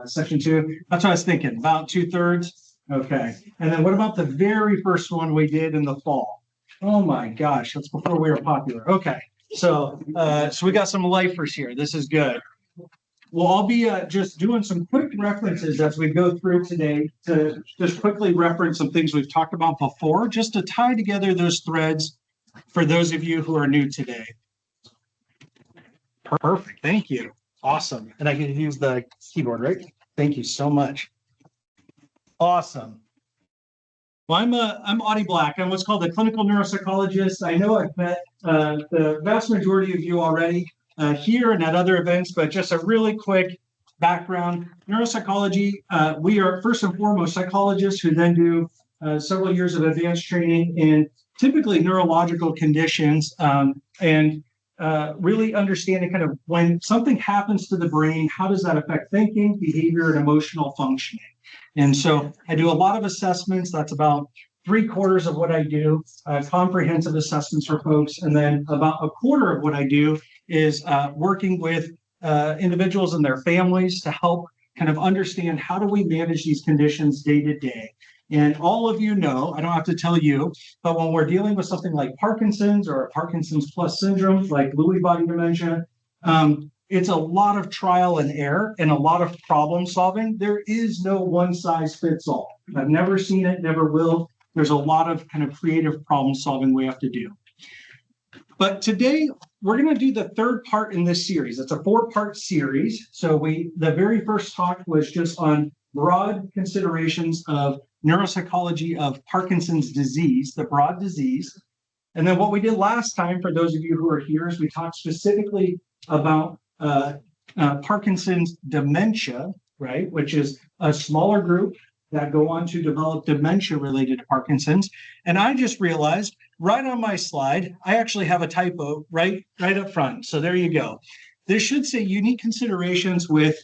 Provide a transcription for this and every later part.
section 2. That's what I was thinking, about 2/3. Okay. And then what about the very first one we did in the fall? Oh my gosh, that's before we were popular. Okay. So we got some lifers here. This is good. Well, I'll be just doing some quick references as we go through today to just quickly reference some things we've talked about before, just to tie together those threads for those of you who are new today. Perfect. Thank you. Awesome. And I can use the keyboard, right? Thank you so much. Awesome. Well, I'm Audie Black. I'm what's called a clinical neuropsychologist. I know I've met the vast majority of you already here and at other events, but just a really quick background. Neuropsychology, we are first and foremost psychologists who then do several years of advanced training in typically neurological conditions and really understanding kind of when something happens to the brain, how does that affect thinking, behavior, and emotional functioning? And so I do a lot of assessments. That's about 3/4 of what I do, comprehensive assessments for folks. And then about 1/4 of what I do is working with individuals and their families to help kind of understand how do we manage these conditions day to day. And all of you know, I don't have to tell you, but when we're dealing with something like Parkinson's or Parkinson's plus syndrome, like Lewy body dementia, it's a lot of trial and error and a lot of problem solving. There is no one size fits all. I've never seen it, never will. There's a lot of kind of creative problem solving we have to do. But today we're going to do the third part in this series. It's a 4-part series. So the very first talk was just on broad considerations of neuropsychology of Parkinson's disease, the broad disease. And then what we did last time, for those of you who are here, is we talked specifically about Parkinson's dementia, right, which is a smaller group that go on to develop dementia related to Parkinson's. And I just realized right on my slide, I actually have a typo right up front. So there you go. This should say unique considerations with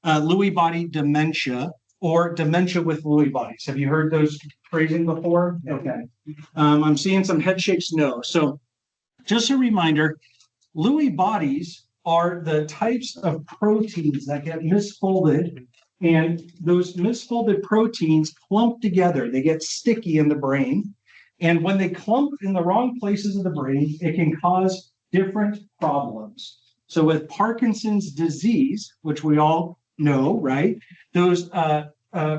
Lewy body dementia or dementia with Lewy bodies. Have you heard those phrasing before? Okay. I'm seeing some head shakes. No. So just a reminder, Lewy bodies are the types of proteins that get misfolded, and those misfolded proteins clump together. They get sticky in the brain. And when they clump in the wrong places of the brain, it can cause different problems. So with Parkinson's disease, which we all know, right, those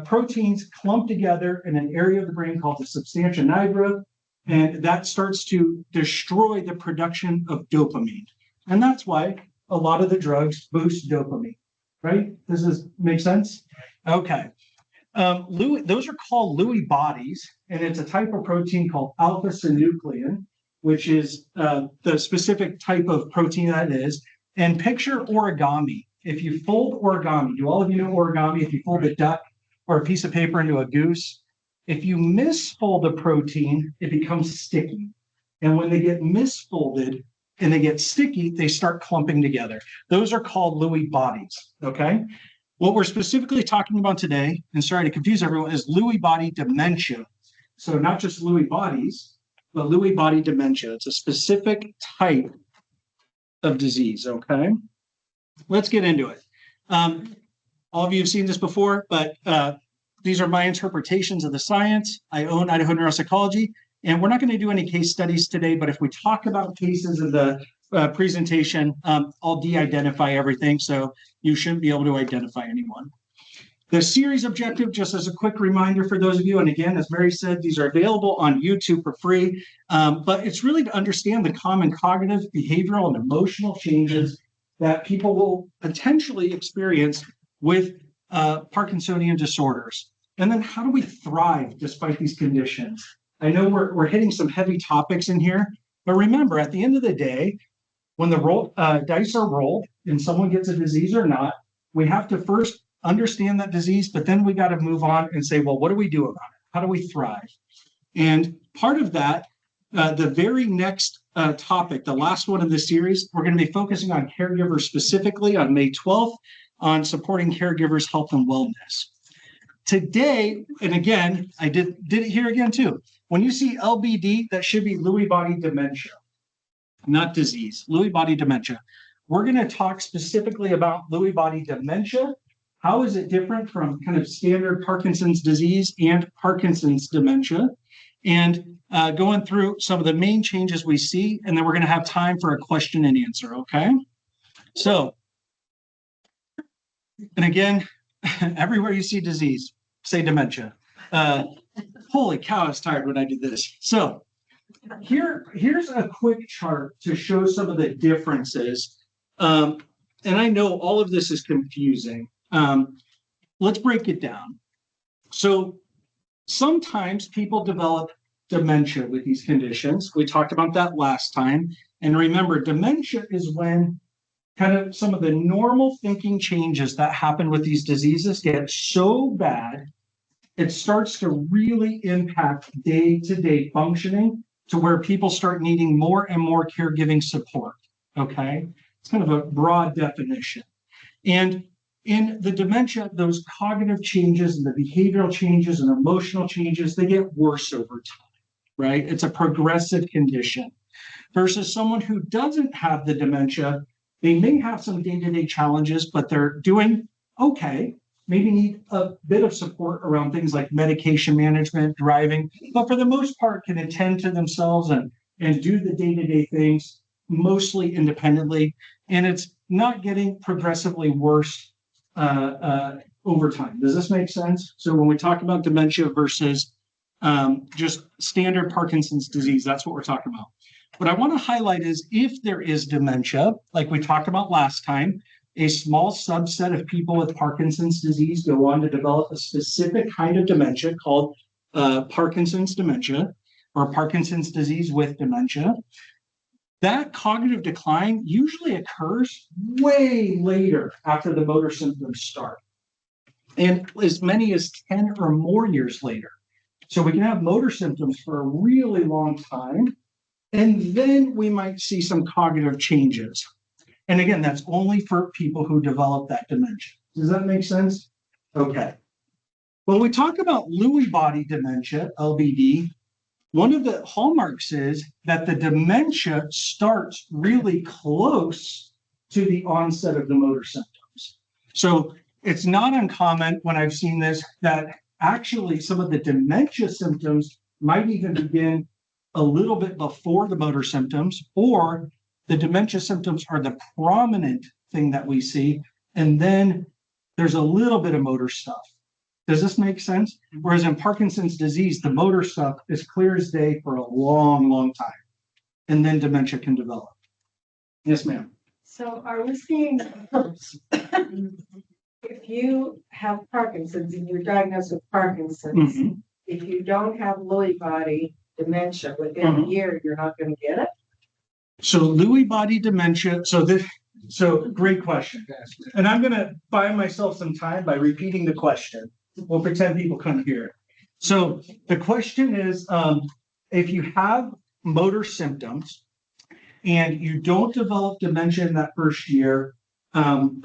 proteins clump together in an area of the brain called the substantia nigra, and that starts to destroy the production of dopamine. And that's why a lot of the drugs boost dopamine, right? Does this make sense? Okay. Those are called Lewy bodies, and it's a type of protein called alpha-synuclein, which is the specific type of protein that is. And picture origami. If you fold origami, do all of you know origami? If you fold a duck or a piece of paper into a goose, if you misfold a protein, it becomes sticky. And when they get misfolded and they get sticky, they start clumping together. Those are called Lewy bodies, okay? What we're specifically talking about today, and sorry to confuse everyone, is Lewy body dementia. So not just Lewy bodies, but Lewy body dementia. It's a specific type of disease, okay? Let's get into it. All of you have seen this before, but these are my interpretations of the science. I own Idaho Neuropsychology, and we're not going to do any case studies today, but if we talk about cases in the presentation, I'll de-identify everything, so you shouldn't be able to identify anyone. The series objective, just as a quick reminder for those of you, and again, as Mary said, these are available on YouTube for free, but it's really to understand the common cognitive, behavioral, and emotional changes that people will potentially experience with Parkinsonian disorders. And then how do we thrive despite these conditions? I know we're hitting some heavy topics in here, but remember, at the end of the day, when the dice are rolled and someone gets a disease or not, we have to first understand that disease, but then we got to move on and say, well, what do we do about it? How do we thrive? And part of that, the very next topic, the last one in this series, we're going to be focusing on caregivers specifically on May 12th on supporting caregivers' health and wellness. Today, and again, I did it here again too. When you see LBD, that should be Lewy body dementia, not disease, Lewy body dementia. We're going to talk specifically about Lewy body dementia how is it different from kind of standard Parkinson's disease and Parkinson's dementia, and going through some of the main changes we see, and then we're going to have time for a question and answer, okay? So, and again, everywhere you see disease, say dementia. Holy cow, I was tired when I did this. So here's a quick chart to show some of the differences. And I know all of this is confusing. Let's break it down. So sometimes people develop dementia with these conditions. We talked about that last time. And remember, dementia is when kind of some of the normal thinking changes that happen with these diseases get so bad, it starts to really impact day-to-day functioning to where people start needing more and more caregiving support, okay? It's kind of a broad definition. And in the dementia, those cognitive changes and the behavioral changes and emotional changes, they get worse over time, right? It's a progressive condition. Versus someone who doesn't have the dementia, they may have some day-to-day challenges, but they're doing okay. Maybe need a bit of support around things like medication management, driving, but for the most part can attend to themselves and do the day-to-day things mostly independently. And it's not getting progressively worse over time. Does this make sense? So when we talk about dementia versus just standard Parkinson's disease, that's what we're talking about. What I want to highlight is if there is dementia, like we talked about last time, a small subset of people with Parkinson's disease go on to develop a specific kind of dementia called Parkinson's dementia or Parkinson's disease with dementia. That cognitive decline usually occurs way later after the motor symptoms start, and as many as 10 or more years later. So we can have motor symptoms for a really long time, and then we might see some cognitive changes. And again, that's only for people who develop that dementia. Does that make sense? Okay. When we talk about Lewy body dementia, LBD, one of the hallmarks is that the dementia starts really close to the onset of the motor symptoms. So it's not uncommon when I've seen this that actually some of the dementia symptoms might even begin a little bit before the motor symptoms, or the dementia symptoms are the prominent thing that we see, and then there's a little bit of motor stuff. Does this make sense? Whereas in Parkinson's disease, the motor stuff is clear as day for a long, long time, and then dementia can develop. Yes, ma'am. So are we seeing if you have Parkinson's and you're diagnosed with Parkinson's, if you don't have Lewy body dementia within a year, you're not going to get it? So Lewy body dementia, so great question. And I'm going to buy myself some time by repeating the question. We'll pretend people couldn't hear it. So the question is, if you have motor symptoms and you don't develop dementia in that first year,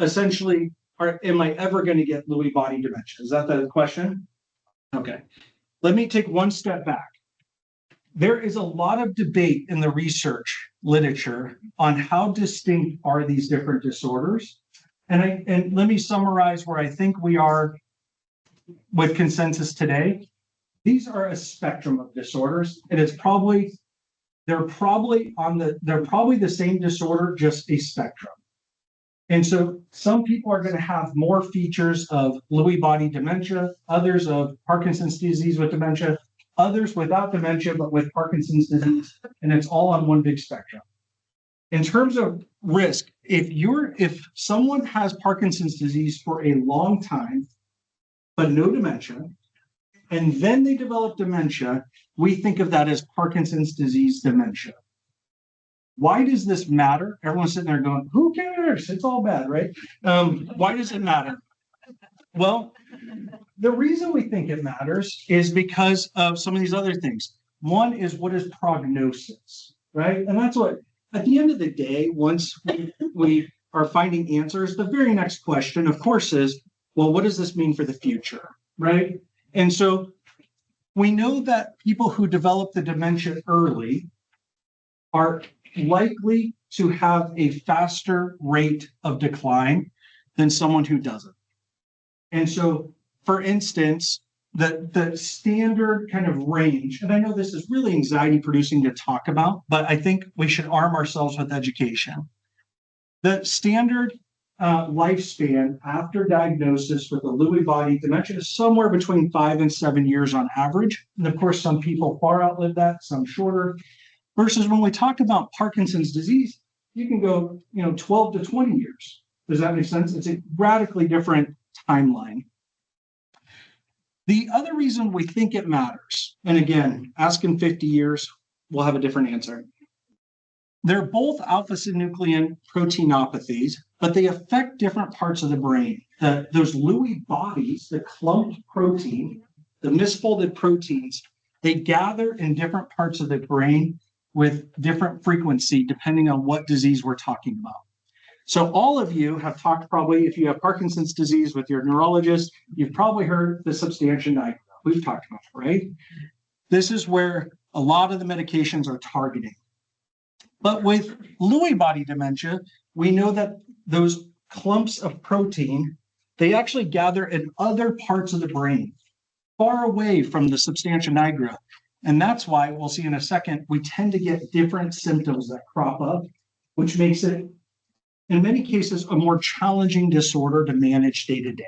essentially, am I ever going to get Lewy body dementia? Is that the question? Okay. Let me take one step back. There is a lot of debate in the research literature on how distinct are these different disorders. And let me summarize where I think we are with consensus today. These are a spectrum of disorders, and they're probably the same disorder, just a spectrum. And so some people are going to have more features of Lewy body dementia, others of Parkinson's disease with dementia, others without dementia, but with Parkinson's disease, and it's all on one big spectrum. In terms of risk, if someone has Parkinson's disease for a long time, but no dementia, and then they develop dementia, we think of that as Parkinson's disease dementia. Why does this matter? Everyone's sitting there going, who cares? It's all bad, right? Why does it matter? Well, the reason we think it matters is because of some of these other things. One is, what is prognosis, right? And that's what, at the end of the day, once we are finding answers, the very next question, of course, is, well, what does this mean for the future, right? And so we know that people who develop the dementia early are likely to have a faster rate of decline than someone who doesn't. And so, for instance, the standard kind of range, and I know this is really anxiety producing to talk about, but I think we should arm ourselves with education. The standard lifespan after diagnosis with a Lewy body dementia is somewhere between 5 and 7 years on average. And of course, some people far outlive that, some shorter. Versus when we talk about Parkinson's disease, you can go, 12 to 20 years. Does that make sense? It's a radically different timeline. The other reason we think it matters, and again, ask in 50 years, we'll have a different answer. They're both alpha-synuclein proteinopathies, but they affect different parts of the brain. Those Lewy bodies, the clumped protein, the misfolded proteins, they gather in different parts of the brain with different frequency depending on what disease we're talking about. So all of you have talked probably, if you have Parkinson's disease with your neurologist, you've probably heard the substantia nigra. We've talked about it, right? This is where a lot of the medications are targeting. But with Lewy body dementia, we know that those clumps of protein, they actually gather in other parts of the brain, far away from the substantia nigra. And that's why, we'll see in a second, we tend to get different symptoms that crop up, which makes it, in many cases, a more challenging disorder to manage day to day.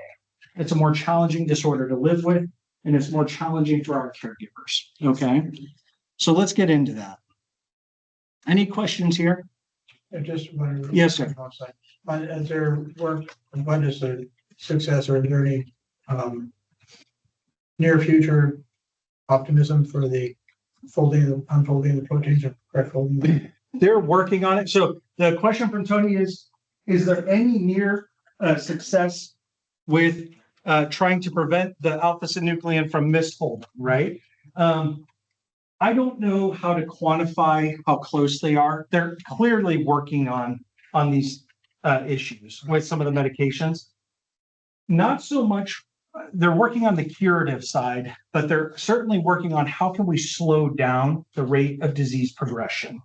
It's a more challenging disorder to live with, and it's more challenging for our caregivers, okay? So let's get into that. Any questions here? I just wondering. Yes, sir. As their work, what is the success or is there any near future optimism for the folding, unfolding the proteins or correct folding them? They're working on it. So the question from Tony is there any near success with trying to prevent the alpha-synuclein from misfolding, right? I don't know how to quantify how close they are. They're clearly working on these issues with some of the medications. Not so much, they're working on the curative side, but they're certainly working on how can we slow down the rate of disease progression.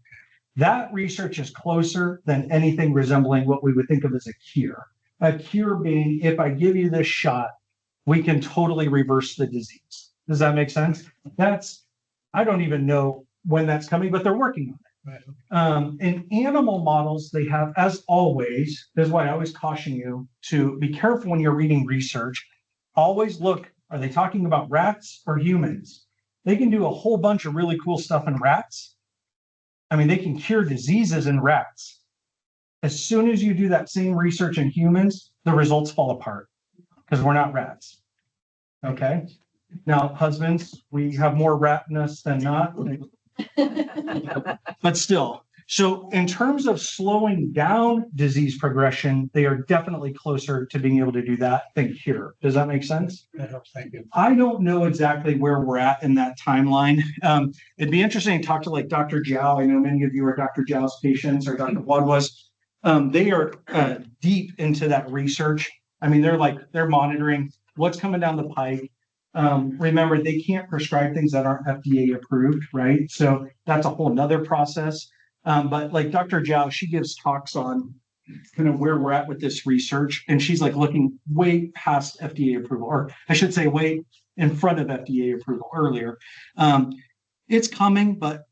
That research is closer than anything resembling what we would think of as a cure. A cure being, if I give you this shot, we can totally reverse the disease. Does that make sense? I don't even know when that's coming, but they're working on it. Right. In animal models, they have, as always, this is why I always caution you to be careful when you're reading research. Always look, are they talking about rats or humans? They can do a whole bunch of really cool stuff in rats. I mean, they can cure diseases in rats. As soon as you do that same research in humans, the results fall apart because we're not rats. Okay? Now, husbands, we have more ratness than not, but still. So in terms of slowing down disease progression, they are definitely closer to being able to do that than cure. Does that make sense? That helps. Thank you. I don't know exactly where we're at in that timeline. It'd be interesting to talk to like Dr. Zhao. I know many of you are Dr. Zhao's patients or Dr. Wadwa's. They are deep into that research. I mean, they're monitoring what's coming down the pike. Remember, they can't prescribe things that aren't FDA approved, right? So that's a whole nother process. But like Dr. Zhao, she gives talks on kind of where we're at with this research. And she's like looking way past FDA approval, or I should say way in front of FDA approval earlier. It's coming, but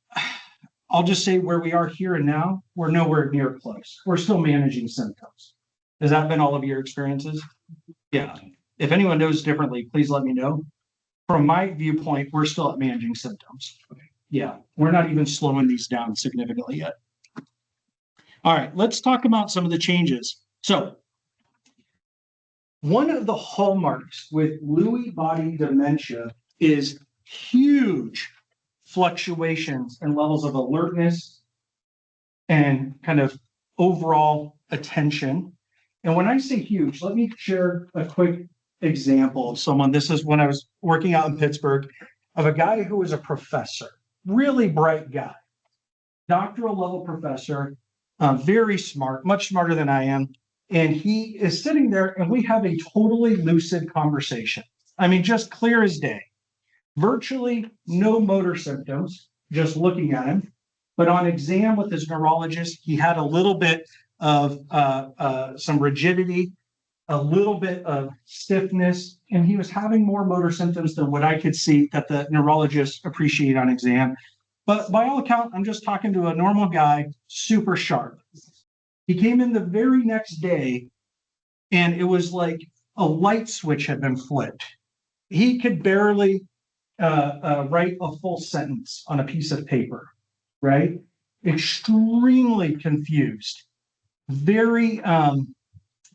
I'll just say where we are here and now, we're nowhere near close. We're still managing symptoms. Has that been all of your experiences? Yeah. If anyone knows differently, please let me know. From my viewpoint, we're still at managing symptoms. Yeah, we're not even slowing these down significantly yet. All right, let's talk about some of the changes. So, one of the hallmarks with Lewy body dementia is huge fluctuations in levels of alertness and kind of overall attention. And when I say huge, let me share a quick example of someone. This is when I was working out in Pittsburgh, of a guy who was a professor, really bright guy, doctoral level professor, very smart, much smarter than I am. And he is sitting there and we have a totally lucid conversation. I mean, just clear as day, virtually no motor symptoms, just looking at him. But on exam with his neurologist, he had a little bit of some rigidity a little bit of stiffness, and he was having more motor symptoms than what I could see that the neurologist appreciate on exam. But by all accounts, I'm just talking to a normal guy, super sharp. He came in the very next day, and it was like a light switch had been flipped. He could barely write a full sentence on a piece of paper, right? Extremely confused, very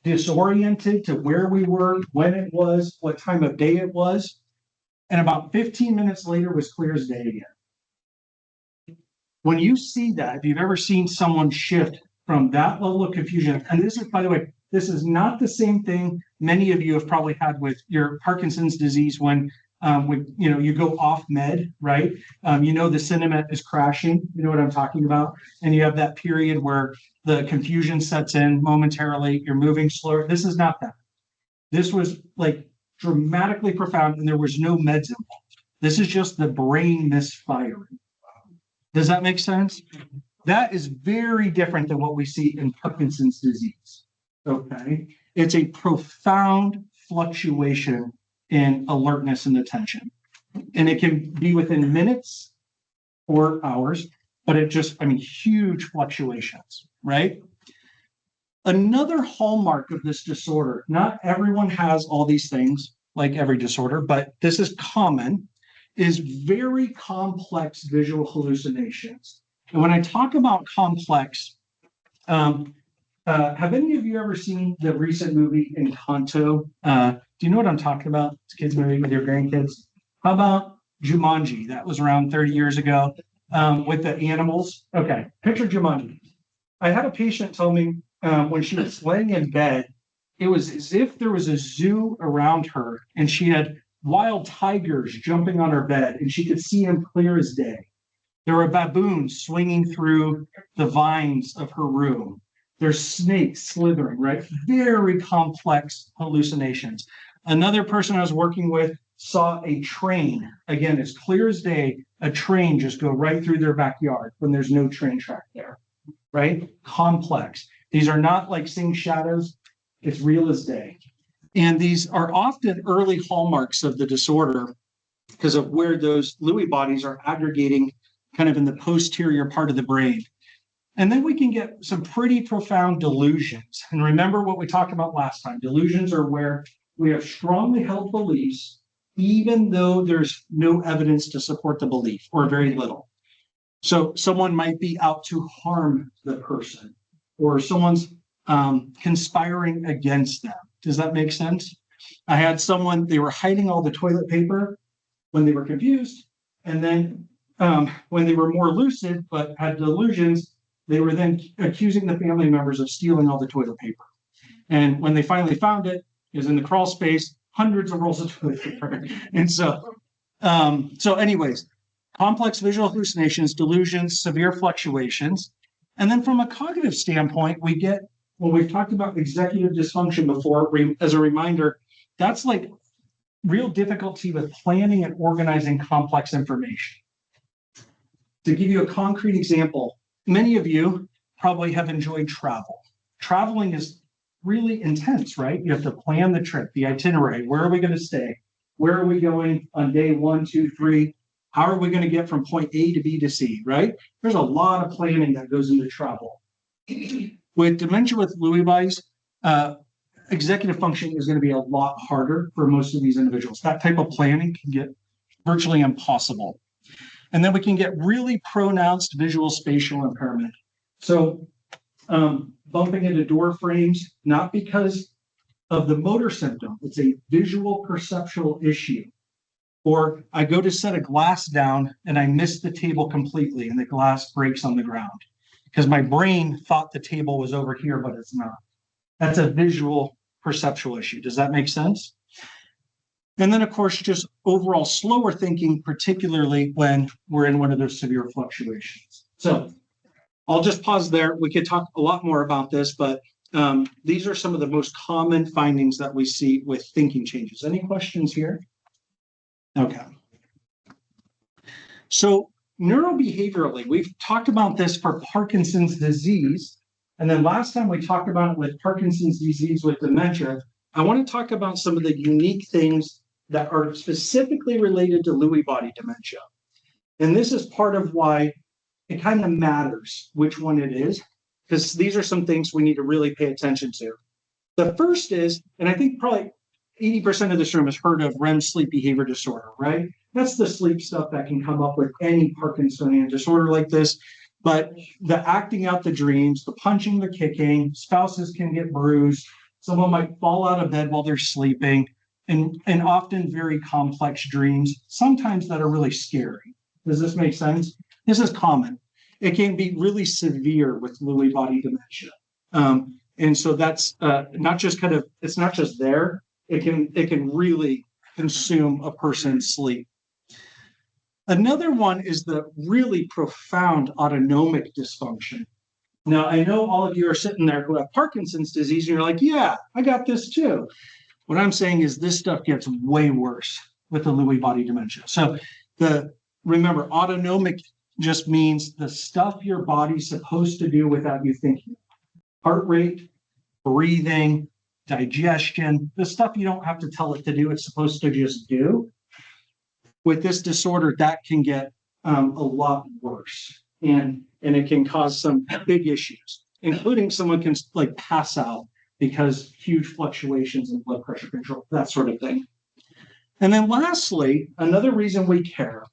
disoriented to where we were, when it was, what time of day it was. And about 15 minutes later was clear as day again. When you see that, if you've ever seen someone shift from that level of confusion, and this is, by the way, this is not the same thing many of you have probably had with your Parkinson's disease when you go off med, right? The sentiment is crashing. You know what I'm talking about? And you have that period where the confusion sets in momentarily. You're moving slower. This is not that. This was like dramatically profound, and there was no meds involved. This is just the brain misfiring. Does that make sense? That is very different than what we see in Parkinson's disease. Okay, it's a profound fluctuation in alertness and attention. And it can be within minutes or hours, but huge fluctuations, right? Another hallmark of this disorder, not everyone has all these things like every disorder, but this is common, is very complex visual hallucinations. And when I talk about complex, have any of you ever seen the recent movie Encanto? Do you know what I'm talking about? It's a kids movie with your grandkids. How about Jumanji? That was around 30 years ago with the animals. Okay, picture Jumanji. I had a patient tell me when she was laying in bed, it was as if there was a zoo around her and she had wild tigers jumping on her bed and she could see them clear as day. There were baboons swinging through the vines of her room. There's snakes slithering, right? Very complex hallucinations. Another person I was working with saw a train, again, as clear as day, a train just go right through their backyard when there's no train track there, right? Complex. These are not like seeing shadows. It's real as day. And these are often early hallmarks of the disorder because of where those Lewy bodies are aggregating kind of in the posterior part of the brain. And then we can get some pretty profound delusions. And remember what we talked about last time. Delusions are where we have strongly held beliefs, even though there's no evidence to support the belief or very little. So someone might be out to harm the person, or someone's conspiring against them. Does that make sense? I had someone, they were hiding all the toilet paper when they were confused. And then when they were more lucid but had delusions, they were then accusing the family members of stealing all the toilet paper. And when they finally found it, it was in the crawl space, hundreds of rolls of toilet paper. And so anyways, complex visual hallucinations, delusions, severe fluctuations. And then from a cognitive standpoint, we get, well, we've talked about executive dysfunction before. As a reminder, that's like real difficulty with planning and organizing complex information. To give you a concrete example, many of you probably have enjoyed travel. Traveling is really intense, right? You have to plan the trip, the itinerary. Where are we going to stay? Where are we going on day 1, 2, 3? How are we going to get from point A to B to C, right? There's a lot of planning that goes into travel. With dementia with Lewy bodies, executive functioning is going to be a lot harder for most of these individuals. That type of planning can get virtually impossible. And then we can get really pronounced visual spatial impairment. So bumping into door frames, not because of the motor symptom, it's a visual perceptual issue. Or I go to set a glass down and I miss the table completely and the glass breaks on the ground because my brain thought the table was over here, but it's not. That's a visual perceptual issue. Does that make sense? And then, of course, just overall slower thinking, particularly when we're in one of those severe fluctuations. So I'll just pause there. We could talk a lot more about this, but these are some of the most common findings that we see with thinking changes. Any questions here? Okay. So neurobehaviorally, we've talked about this for Parkinson's disease. And then last time we talked about it with Parkinson's disease with dementia. I want to talk about some of the unique things that are specifically related to Lewy body dementia. And this is part of why it kind of matters which one it is, because these are some things we need to really pay attention to. The first is, and I think probably 80% of this room has heard of REM sleep behavior disorder, right? That's the sleep stuff that can come up with any Parkinsonian disorder like this. But the acting out the dreams, the punching, the kicking, spouses can get bruised. Someone might fall out of bed while they're sleeping, and often very complex dreams, sometimes that are really scary. Does this make sense? This is common. It can be really severe with Lewy body dementia. And so that's not just kind of, it's not just there, it can really consume a person's sleep. Another one is the really profound autonomic dysfunction. Now, I know all of you are sitting there who have Parkinson's disease, and you're like, yeah, I got this too. What I'm saying is this stuff gets way worse with the Lewy body dementia. So remember, autonomic just means the stuff your body's supposed to do without you thinking. Heart rate, breathing, digestion, the stuff you don't have to tell it to do, it's supposed to just do. With this disorder, that can get a lot worse. And it can cause some big issues, including someone can like pass out because huge fluctuations in blood pressure control, that sort of thing. And then lastly, another reason we care,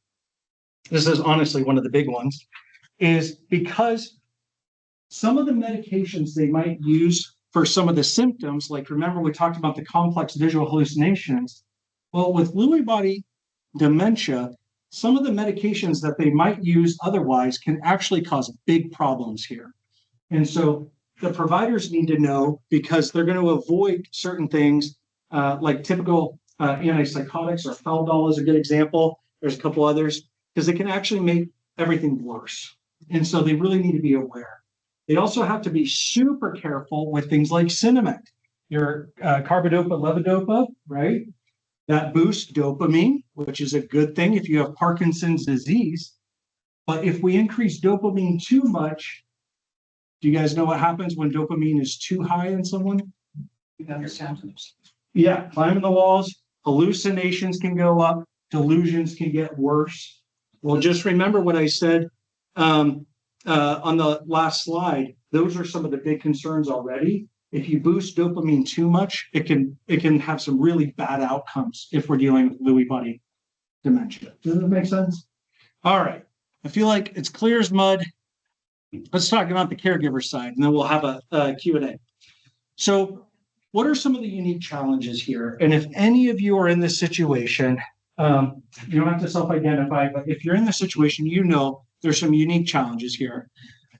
this is honestly one of the big ones, is because some of the medications they might use for some of the symptoms, like remember we talked about the complex visual hallucinations. Well, with Lewy body dementia, some of the medications that they might use otherwise can actually cause big problems here. And so the providers need to know, because they're going to avoid certain things like typical antipsychotics, or Haldol is a good example. There's a couple others, because it can actually make everything worse. And so they really need to be aware. They also have to be super careful with things like Cinemet, your carbidopa, levodopa, right? That boosts dopamine, which is a good thing if you have Parkinson's disease. But if we increase dopamine too much, do you guys know what happens when dopamine is too high in someone? Yeah, climbing the walls, hallucinations can go up, delusions can get worse. Well, just remember what I said on the last slide. Those are some of the big concerns already. If you boost dopamine too much, it can have some really bad outcomes if we're dealing with Lewy body dementia. Does that make sense? All right. I feel like it's clear as mud. Let's talk about the caregiver side, and then we'll have a Q&A. So what are some of the unique challenges here? And if any of you are in this situation, you don't have to self-identify, but if you're in this situation, you know there's some unique challenges here.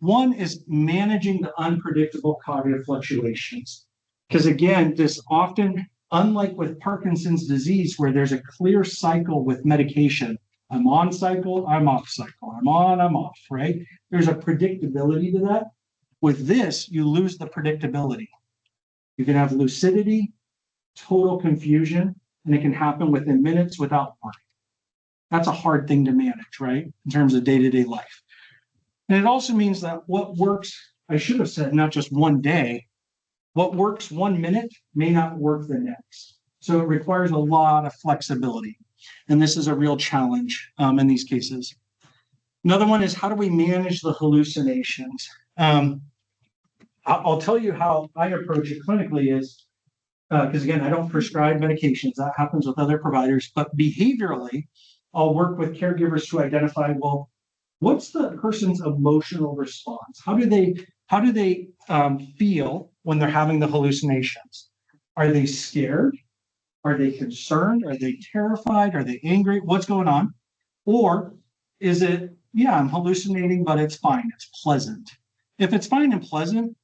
One is managing the unpredictable cognitive fluctuations. Because again, this often, unlike with Parkinson's disease, where there's a clear cycle with medication, I'm on cycle, I'm off cycle, I'm on, I'm off, right? There's a predictability to that. With this, you lose the predictability. You can have lucidity, total confusion, and it can happen within minutes without warning. That's a hard thing to manage, right? In terms of day-to-day life. And it also means that what works, I should have said, not just one day, what works 1 minute may not work the next. So it requires a lot of flexibility. And this is a real challenge in these cases. Another one is, how do we manage the hallucinations? I'll tell you how I approach it clinically is, because again, I don't prescribe medications. That happens with other providers. But behaviorally, I'll work with caregivers to identify, well, what's the person's emotional response? How do they feel when they're having the hallucinations? Are they scared? Are they concerned? Are they terrified? Are they angry? What's going on? Or is it, yeah, I'm hallucinating, but it's fine. It's pleasant. If it's fine and pleasant,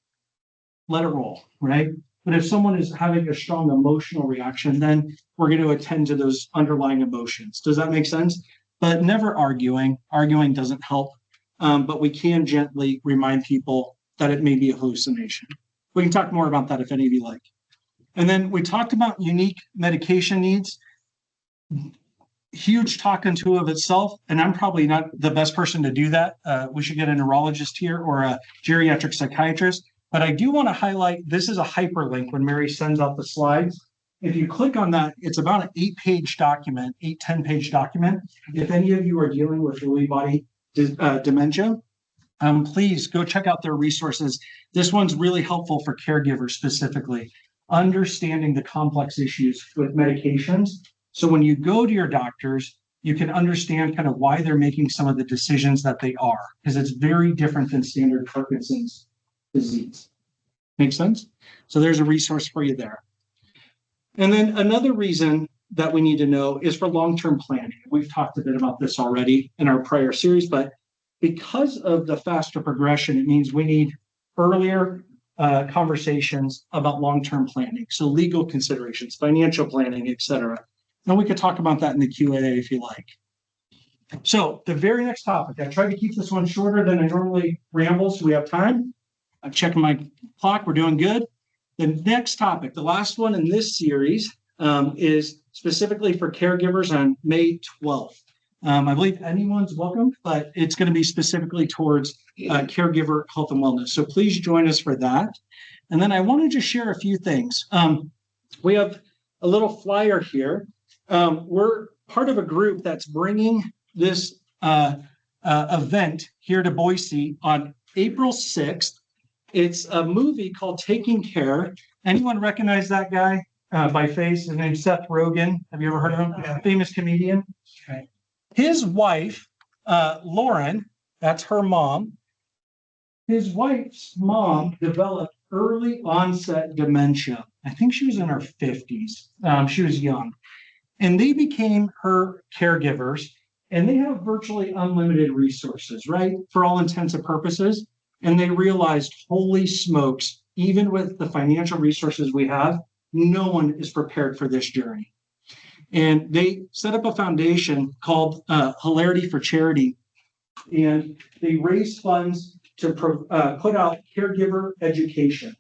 let it roll, right? But if someone is having a strong emotional reaction, then we're going to attend to those underlying emotions. Does that make sense? But never arguing. Arguing doesn't help. But we can gently remind people that it may be a hallucination. We can talk more about that if any of you like. And then we talked about unique medication needs. Huge talk unto of itself, and I'm probably not the best person to do that. We should get a neurologist here or a geriatric psychiatrist. But I do want to highlight, this is a hyperlink when Mary sends out the slides. if you click on that, it's about an 8-page document, 10-page document. If any of you are dealing with Lewy body dementia, please go check out their resources. This one's really helpful for caregivers specifically, understanding the complex issues with medications. So when you go to your doctors, you can understand kind of why they're making some of the decisions that they are, because it's very different than standard Parkinson's disease. Make sense? So there's a resource for you there. And then another reason that we need to know is for long-term planning. We've talked a bit about this already in our prior series, but because of the faster progression, it means we need earlier conversations about long-term planning. So legal considerations, financial planning, et cetera. And we could talk about that in the Q&A if you like. So the very next topic, I tried to keep this one shorter than I normally ramble, so we have time. I'm checking my clock. We're doing good. The next topic, the last one in this series, is specifically for caregivers on May 12th. I believe anyone's welcome, but it's going to be specifically towards caregiver health and wellness. So please join us for that. And then I want to just share a few things. We have a little flyer here. We're part of a group that's bringing this event here to Boise on April 6th. It's a movie called Taking Care. Anyone recognize that guy by face? His name's Seth Rogen. Have you ever heard of him? Yeah. Famous comedian. Right. His wife, Lauren, that's her mom. His wife's mom developed early onset dementia. I think she was in her 50s. She was young. And they became her caregivers. And they have virtually unlimited resources, right? For all intents and purposes. And they realized, holy smokes, even with the financial resources we have, no one is prepared for this journey. And they set up a foundation called Hilarity for Charity. And they raised funds to put out caregiver education.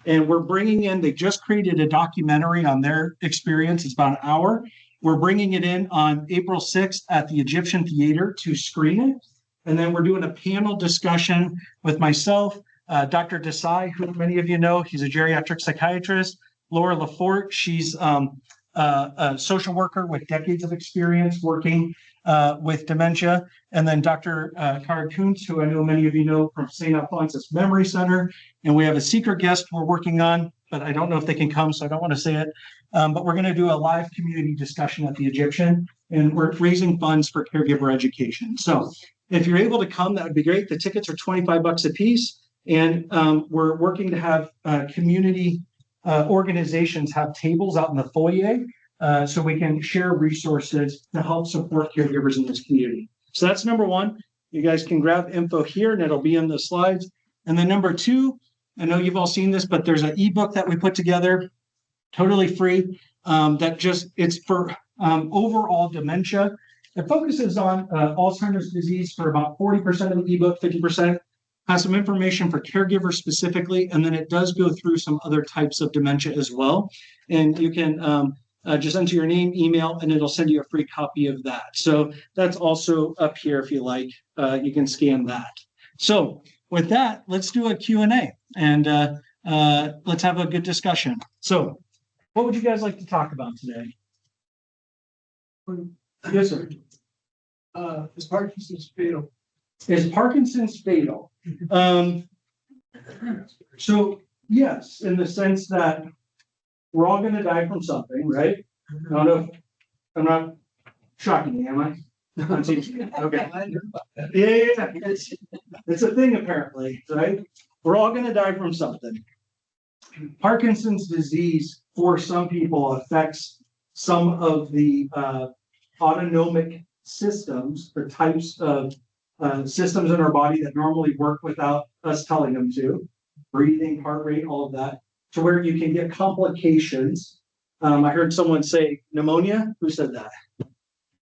And we're bringing in, they just created a documentary on their experience. It's about an hour. We're bringing it in on April 6th at the Egyptian Theater to screen it. And then we're doing a panel discussion with myself, Dr. Desai, who many of you know, he's a geriatric psychiatrist, Laura Lafort, she's a social worker with decades of experience working with dementia, and then Dr. Kara Kuntz, who I know many of you know from Saint Alphonsus Memory Center, and we have a secret guest we're working on, but I don't know if they can come, so I don't want to say it, but we're going to do a live community discussion at the Egyptian, and we're raising funds for caregiver education. So if you're able to come, that would be great. The tickets are $25 a piece, and we're working to have community organizations have tables out in the foyer so we can share resources to help support caregivers in this community. So that's number one. You guys can grab info here, and it'll be in the slides. And then number two, I know you've all seen this, but there's an ebook that we put together, totally free, that just, it's for overall dementia. It focuses on Alzheimer's disease for about 40% of the ebook, 50%, has some information for caregivers specifically, and then it does go through some other types of dementia as well. And you can just enter your name, email, and it'll send you a free copy of that. So that's also up here if you like. You can scan that. So with that, let's do a Q&A, and let's have a good discussion. So what would you guys like to talk about today? Yes, sir. Is Parkinson's fatal? Is Parkinson's fatal? So yes, in the sense that we're all going to die from something, right? I don't know if I'm not shocking you, am I? Okay. Yeah. It's a thing apparently, right? We're all going to die from something. Parkinson's disease for some people affects some of the autonomic systems, or types of systems in our body that normally work without us telling them to, breathing, heart rate, all of that, to where you can get complications. I heard someone say pneumonia. Who said that?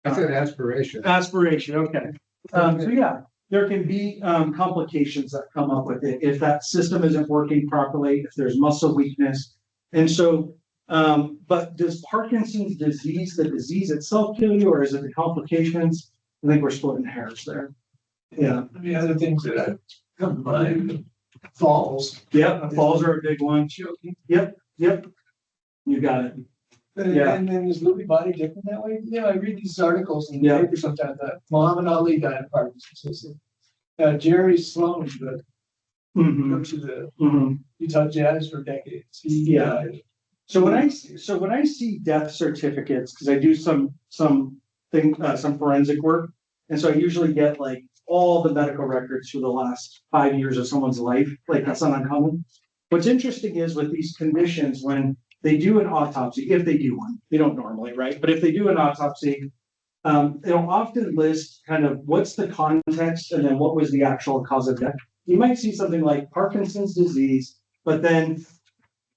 I said aspiration. Aspiration, okay. So yeah, there can be complications that come up with it if that system isn't working properly, if there's muscle weakness. And so, but does Parkinson's disease, the disease itself, kill you, or is it the complications? I think we're splitting hairs there. Yeah. The other things that have come to mind, falls. Yep, falls are a big one. Yep. You got it. Yeah. And then is Lewy body different that way? Yeah, I read these articles in the Yeah. paper sometimes that Muhammad Ali died of Parkinson's. Jerry Sloan, the Mhm, coach of the mhm. Utah Jazz for decades. He Yeah. died. So when I see death certificates, because I do some forensic work, and so I usually get like all the medical records for the last 5 years of someone's life. Like that's not uncommon. What's interesting is with these conditions, when they do an autopsy, if they do one, they don't normally, right? But if they do an autopsy, it'll often list kind of what's the context and then what was the actual cause of death. You might see something like Parkinson's disease, but then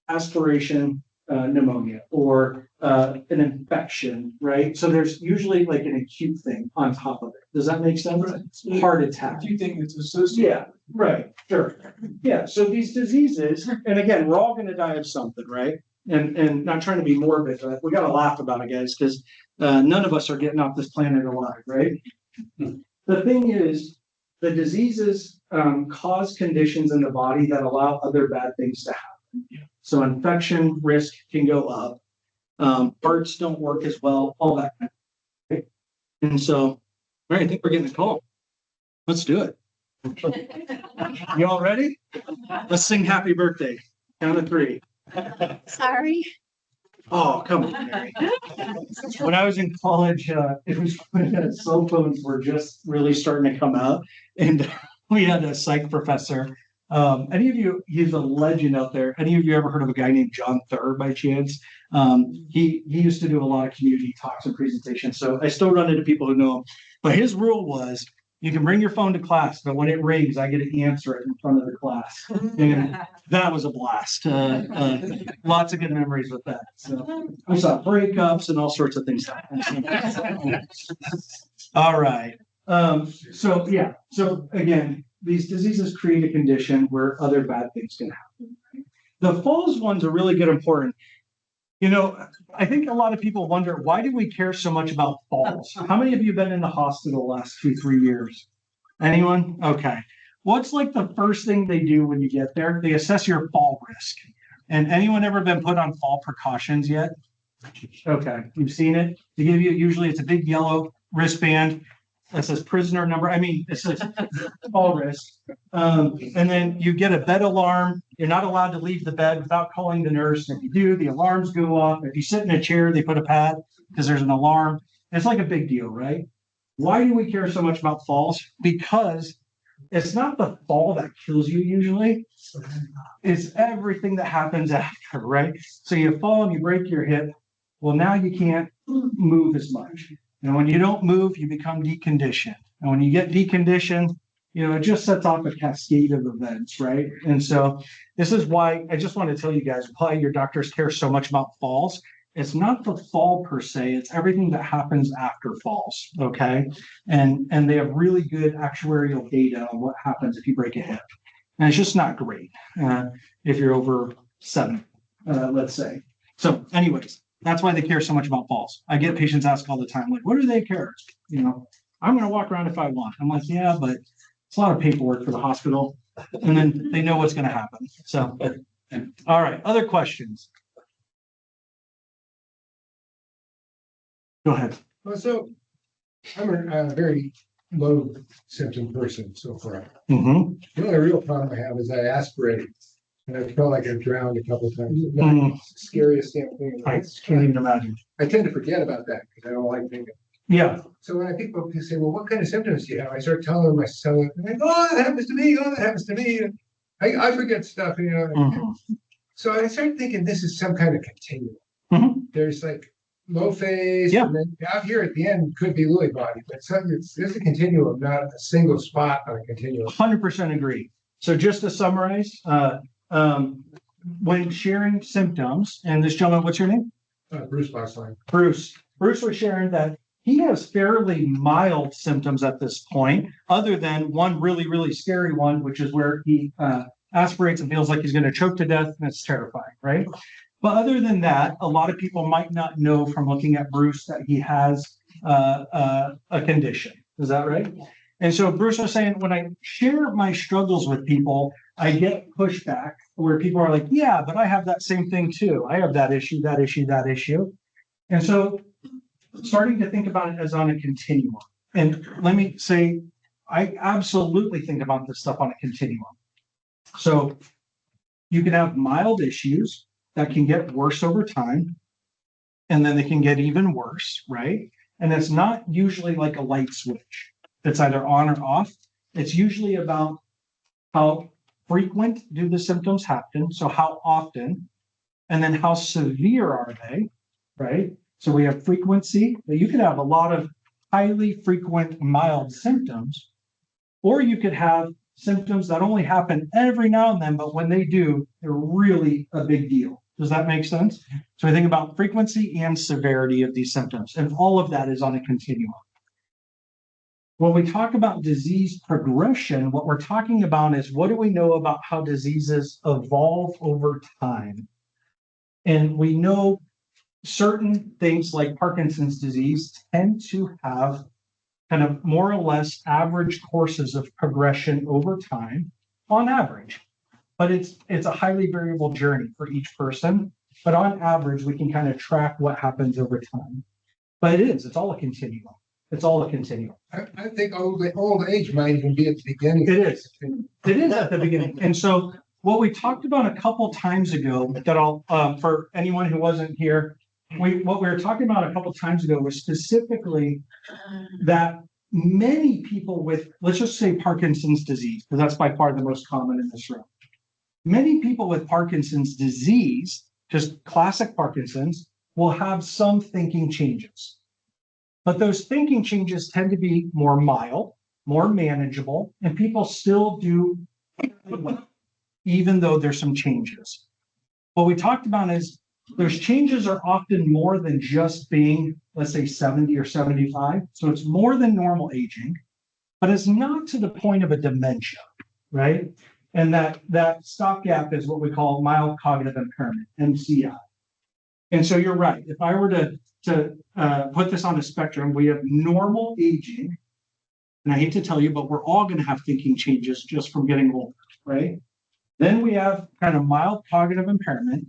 aspiration pneumonia or an infection, right? So there's usually like an acute thing on top of it. Does that make sense? Right. Heart attack. Do you think it's associated? Yeah, right, sure. Yeah, so these diseases, and again, we're all gonna die of something, right? And not trying to be morbid, but we gotta laugh about it, guys, because none of us are getting off this planet alive, right? The thing is, the diseases cause conditions in the body that allow other bad things to happen. So infection risk can go up. Hearts don't work as well, all that. Right? And so, all right, I think we're getting a call. Let's do it. You all ready? Let's sing happy birthday. Count of 3. Sorry. Oh, come on, Mary. When I was in college, it was when cell phones were just really starting to come out, and we had a psych professor. Any of you, he's a legend out there. Any of you ever heard of a guy named John Thur by chance? He used to do a lot of community talks and presentations, so I still run into people who know him. But his rule was, you can bring your phone to class, but when it rings, I get to answer it in front of the class. And that was a blast. Lots of good memories with that. So I saw breakups and all sorts of things. All right. So yeah. So again, these diseases create a condition where other bad things can happen. The falls ones are really good, important. You know, I think a lot of people wonder, why do we care so much about falls? How many of you have been in the hospital the last 2-3 years? Anyone? Okay. What's like the first thing they do when you get there? They assess your fall risk. And anyone ever been put on fall precautions yet? Okay, you've seen it. They give you, usually it's a big yellow wristband that says prisoner number. I mean, it says fall risk. And then you get a bed alarm. You're not allowed to leave the bed without calling the nurse. If you do, the alarms go off. If you sit in a chair, they put a pad because there's an alarm. It's like a big deal, right? Why do we care so much about falls? Because it's not the fall that kills you usually. It's everything that happens after, right? So you fall and you break your hip. Well, now you can't move as much. And when you don't move, you become deconditioned. And when you get deconditioned, you know, it just sets off a cascade of events, right? And so this is why I just want to tell you guys why your doctors care so much about falls. It's not the fall per se, it's everything that happens after falls, okay? And they have really good actuarial data on what happens if you break a hip. And it's just not great if you're over 7, let's say. So anyways, that's why they care so much about falls. I get patients ask all the time, like, what do they care? You know, I'm going to walk around if I want. I'm like, yeah, but it's a lot of paperwork for the hospital. And then they know what's going to happen. So, all right. Other questions? Go ahead. Well, so I'm a very low symptom person so far. Mm-hmm. The only real problem I have is I aspirate. And I felt like I've drowned a couple of times. Mm. Scariest damn thing. I can't even imagine. I tend to forget about that because I don't like thinking. Yeah. So when I people say, well, what kind of symptoms do you have? I start telling them myself, and I go, oh, that happens to me. Oh, that happens to me. And I forget stuff, you know. Mm-hmm. So I started thinking this is some kind of continuum. Mm-hmm. There's like low phase, Yeah. and then out here at the end could be Lewy body, but there's a continuum, not a single spot on a continuum. 100% agree. So just to summarize, when sharing symptoms, and this gentleman, what's your name? Bruce last time. Bruce was sharing that he has fairly mild symptoms at this point, other than one really, really scary one, which is where he aspirates and feels like he's going to choke to death, and it's terrifying, right? But other than that, a lot of people might not know from looking at Bruce that he has a condition. Is that right? And so Bruce was saying, when I share my struggles with people, I get pushback where people are like, yeah, but I have that same thing too. I have that issue, that issue, that issue. And so starting to think about it as on a continuum. And let me say, I absolutely think about this stuff on a continuum. So you can have mild issues that can get worse over time, and then they can get even worse, right? And it's not usually like a light switch. It's either on or off. It's usually about how frequent do the symptoms happen, so how often, and then how severe are they, right? So we have frequency, but you could have a lot of highly frequent mild symptoms, or you could have symptoms that only happen every now and then, but when they do, they're really a big deal. Does that make sense? So I think about frequency and severity of these symptoms, and all of that is on a continuum. When we talk about disease progression, what we're talking about is what do we know about how diseases evolve over time? And we know certain things like Parkinson's disease tend to have kind of more or less average courses of progression over time on average. But it's a highly variable journey for each person. But on average, we can kind of track what happens over time. But it's all a continuum. It's all a continuum. I think old age might even be at the beginning. It is. It is at the beginning. And so what we talked about a couple times ago that I'll, for anyone who wasn't here, what we were talking about a couple times ago was specifically that many people with, let's just say Parkinson's disease, because that's by far the most common in this room. Many people with Parkinson's disease, just classic Parkinson's, will have some thinking changes. But those thinking changes tend to be more mild, more manageable, and people still do well, even though there's some changes. What we talked about is those changes are often more than just being, let's say, 70 or 75. So it's more than normal aging, but it's not to the point of a dementia, right? And that stopgap is what we call mild cognitive impairment, MCI. And so you're right. If I were to put this on a spectrum, we have normal aging, and I hate to tell you, but we're all going to have thinking changes just from getting older, right? Then we have kind of mild cognitive impairment,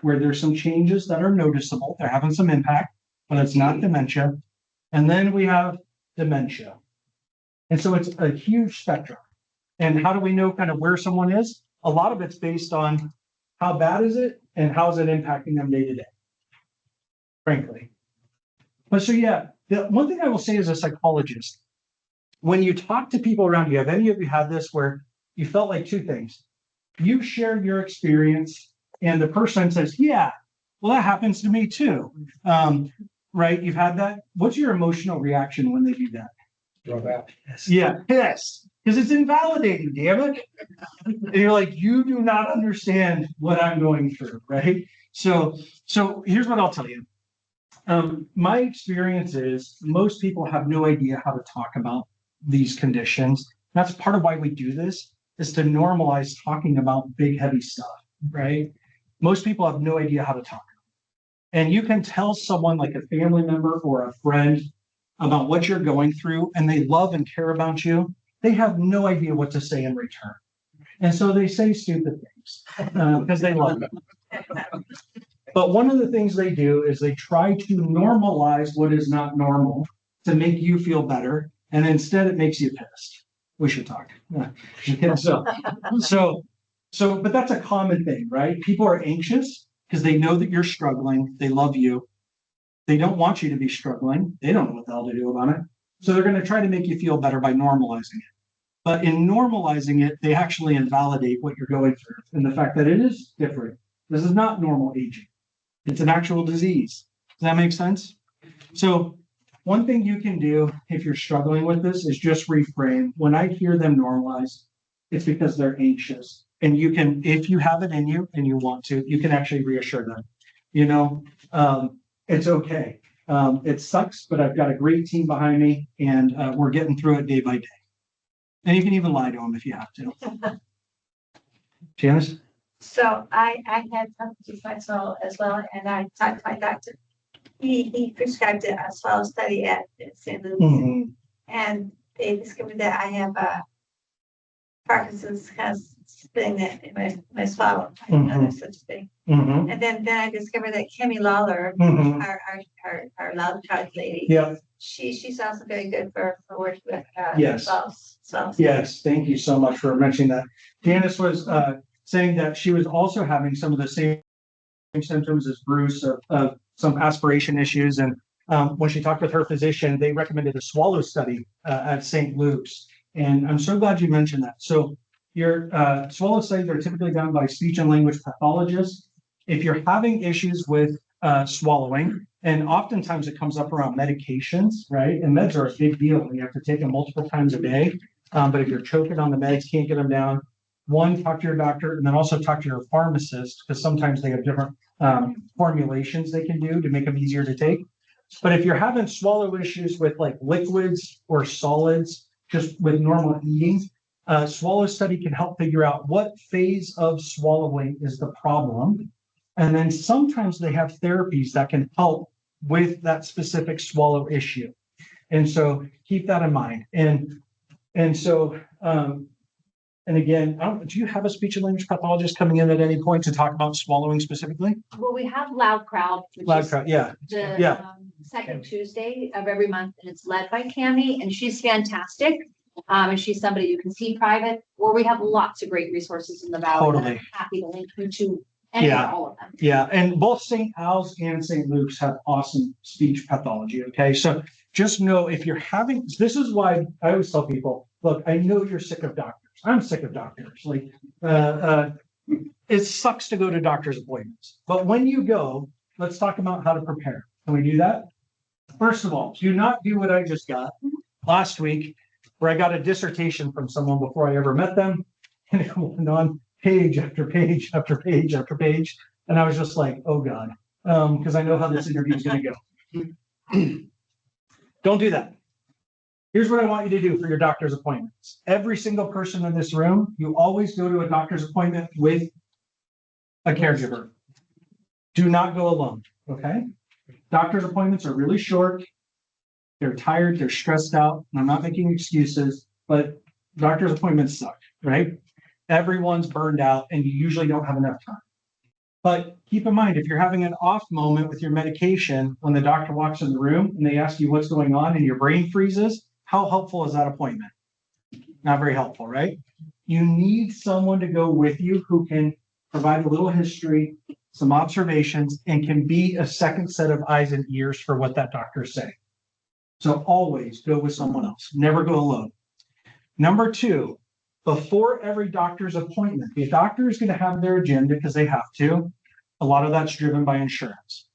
where there's some changes that are noticeable. They're having some impact, but it's not dementia. And then we have dementia. And so it's a huge spectrum. And how do we know kind of where someone is? A lot of it's based on how bad is it and how is it impacting them day to day, frankly. But so, yeah, the one thing I will say as a psychologist, when you talk to people around you, have any of you had this where you felt like two things? You shared your experience and the person says, yeah, well, that happens to me too. Right? You've had that. What's your emotional reaction when they do that? Throw that. Yeah, pissed. Because it's invalidating, damn it. And you're like, you do not understand what I'm going through, right? So here's what I'll tell you. My experience is most people have no idea how to talk about these conditions. That's part of why we do this, is to normalize talking about big, heavy stuff, right? Most people have no idea how to talk. And you can tell someone like a family member or a friend about what you're going through, and they love and care about you. They have no idea what to say in return. And so they say stupid things because they love you. But one of the things they do is they try to normalize what is not normal to make you feel better. And instead it makes you pissed. We should talk. Yeah. So, but that's a common thing, right? People are anxious because they know that you're struggling. They love you. They don't want you to be struggling. They don't know what the hell to do about it. So they're going to try to make you feel better by normalizing it. But in normalizing it, they actually invalidate what you're going through and the fact that it is different. This is not normal aging. It's an actual disease. Does that make sense? So one thing you can do if you're struggling with this is just reframe. When I hear them normalize, it's because they're anxious. And you can, if you have it in you and you want to, you can actually reassure them. You know, it's okay. It sucks, but I've got a great team behind me and we're getting through it day by day. And you can even lie to them if you have to. Janice? So I had Parkinson's myself as well, and I talked to my doctor. He prescribed it as well, study at St. Louis. Mm-hmm. And they discovered that I have Parkinson's has thing that my swallow, Mhm. that's such a thing. Mm-hmm. And then I discovered that Kimmy Lawler, Mm-hmm. our loud child lady, Yeah. she's also very good for working with, Yes. so. Yes. Thank you so much for mentioning that. Janice was saying that she was also having some of the same symptoms as Bruce of some aspiration issues. And when she talked with her physician, they recommended a swallow study at St. Luke's. And I'm so glad you mentioned that. So your swallow studies are typically done by speech and language pathologists. If you're having issues with swallowing, and oftentimes it comes up around medications, right? And meds are a big deal. You have to take them multiple times a day. But if you're choking on the meds, can't get them down, one, talk to your doctor, and then also talk to your pharmacist, because sometimes they have different formulations they can do to make them easier to take. But if you're having swallow issues with like liquids or solids, just with normal eating, swallow study can help figure out what phase of swallowing is the problem. And then sometimes they have therapies that can help with that specific swallow issue. And so keep that in mind. And so, and again, do you have a speech and language pathologist coming in at any point to talk about swallowing specifically? Well, we have Loud Crowd, which Loud is crowd, yeah. the Yeah. Second Tuesday of every month, and it's led by Cami, and she's fantastic. And she's somebody you can see private, or we have lots of great resources in the valley. That Totally. I'm happy to link you to any or Yeah. all of them. Yeah, and both St. Al's and St. Luke's have awesome speech pathology. Okay, so just know if you're having, this is why I always tell people, look, I know you're sick of doctors. I'm sick of doctors. Like, it sucks to go to doctor's appointments. But when you go, let's talk about how to prepare. Can we do that? First of all, do not do what I just got last week, where I got a dissertation from someone before I ever met them, and it went on page after page after page after page. And I was just like, oh God, because I know how this interview is going to go. Don't do that. Here's what I want you to do for your doctor's appointments. Every single person in this room, you always go to a doctor's appointment with a caregiver. Do not go alone, okay? Doctor's appointments are really short. They're tired, they're stressed out. And I'm not making excuses, but doctor's appointments suck, right? Everyone's burned out and you usually don't have enough time. But keep in mind, if you're having an off moment with your medication, when the doctor walks in the room and they ask you what's going on and your brain freezes, how helpful is that appointment? Not very helpful, right? You need someone to go with you who can provide a little history, some observations, and can be a second set of eyes and ears for what that doctor is saying. So always go with someone else. Never go alone. Number two, before every doctor's appointment, the doctor is going to have their agenda because they have to. A lot of that's driven by insurance.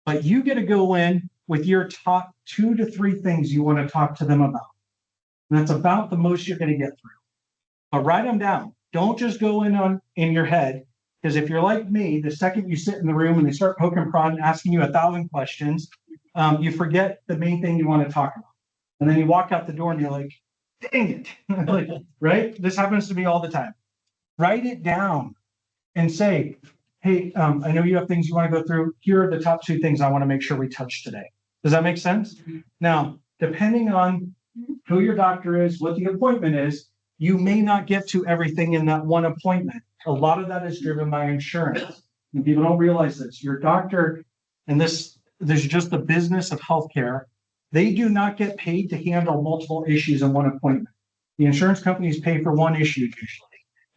But you get to go in with your top 2 to 3 things you want to talk to them about. And that's about the most you're going to get through. But write them down. Don't just go in your head, because if you're like me, the second you sit in the room and they start poking and prodding, asking you 1,000 questions, you forget the main thing you want to talk about. And then you walk out the door and you're like, dang it. Like, right? This happens to me all the time. Write it down and say, hey, I know you have things you want to go through. Here are the top 2 things I want to make sure we touch today. Does that make sense? Now, depending on who your doctor is, what the appointment is, you may not get to everything in that one appointment. A lot of that is driven by insurance. And people don't realize this. Your doctor, and there's just the business of healthcare, they do not get paid to handle multiple issues in one appointment. The insurance companies pay for one issue usually.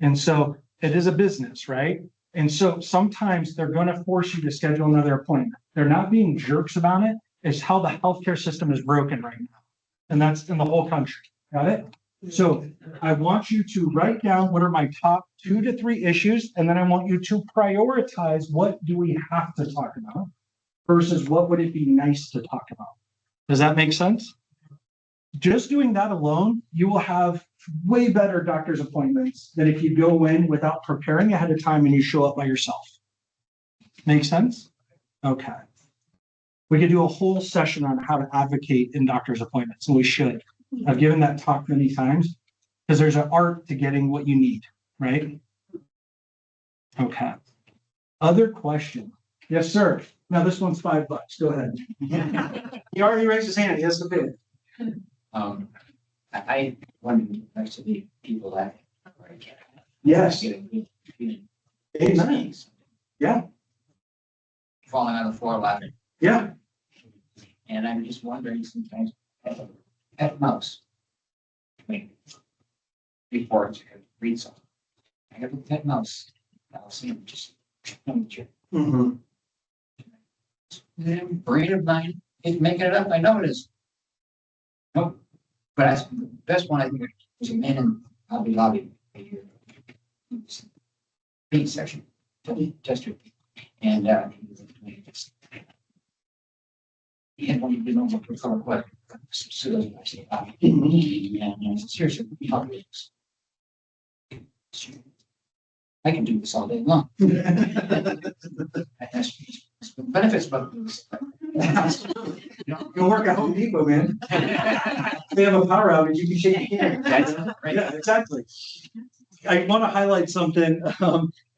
And so it is a business, right? And so sometimes they're going to force you to schedule another appointment. They're not being jerks about it. It's how the healthcare system is broken right now. And that's in the whole country. Got it? So I want you to write down what are my top 2 to 3 issues. And then I want you to prioritize what do we have to talk about versus what would it be nice to talk about. Does that make sense? Just doing that alone, you will have way better doctor's appointments than if you go in without preparing ahead of time and you show up by yourself. Make sense? Okay. We could do a whole session on how to advocate in doctor's appointments, and we should. I've given that talk many times because there's an art to getting what you need, right? Okay. Other question? Yes, sir. Now this one's $5. Go ahead. He already raised his hand. He has to pay. I wanted to the people that Yes. Amen. Yeah. Falling on the floor laughing. Yeah. And I'm just wondering sometimes, as a pet mouse. Before I read something. I have a pet mouse. I'll see him just. Mhm. Brain of mine, it's making it up. I know it is. Nope. But the best one I think is a man in Hobby Lobby. Paint section. Tester. And he had one of the normal for what? Seriously, I can do this all day long. Benefits, but You'll work at Home Depot, man. They have a power outage, you can shake your hand. right. Yeah, exactly. I want to highlight something,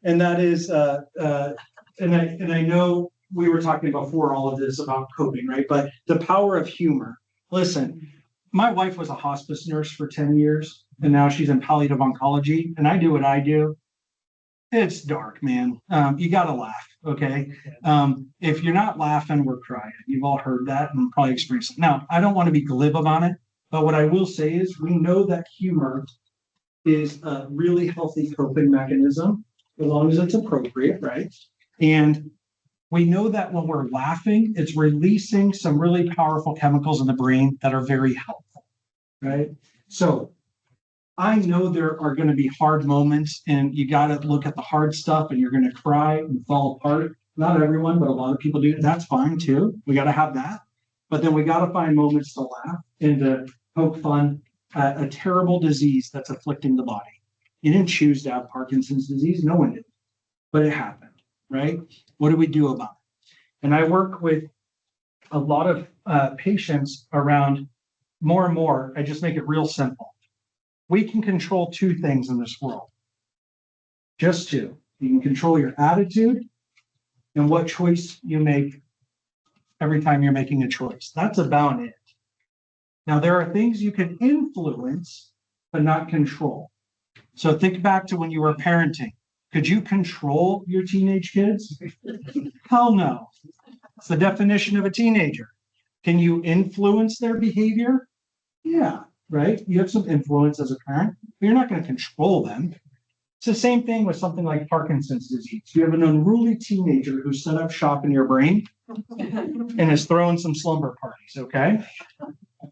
and that is, and I know we were talking before all of this about coping, right? But the power of humor. Listen, my wife was a hospice nurse for 10 years, and now she's in palliative oncology, and I do what I do. It's dark, man. You got to laugh, okay? If you're not laughing, we're crying. You've all heard that and probably experienced it. Now, I don't want to be glib about it, but what I will say is we know that humor is a really healthy coping mechanism, as long as it's appropriate, right? And we know that when we're laughing, it's releasing some really powerful chemicals in the brain that are very helpful, right? So I know there are going to be hard moments and you got to look at the hard stuff and you're going to cry and fall apart. Not everyone, but a lot of people do. That's fine too. We got to have that. But then we got to find moments to laugh and to poke fun at a terrible disease that's afflicting the body. You didn't choose to have Parkinson's disease. No one did, but it happened, right? What do we do about it? And I work with a lot of patients around more and more. I just make it real simple. We can control two things in this world. Just two. You can control your attitude and what choice you make every time you're making a choice. That's about it. Now, there are things you can influence, but not control. So think back to when you were parenting. Could you control your teenage kids? Hell no. It's the definition of a teenager. Can you influence their behavior? Yeah, right? You have some influence as a parent, but you're not going to control them. It's the same thing with something like Parkinson's disease. You have an unruly teenager who set up shop in your brain and is throwing some slumber parties, okay?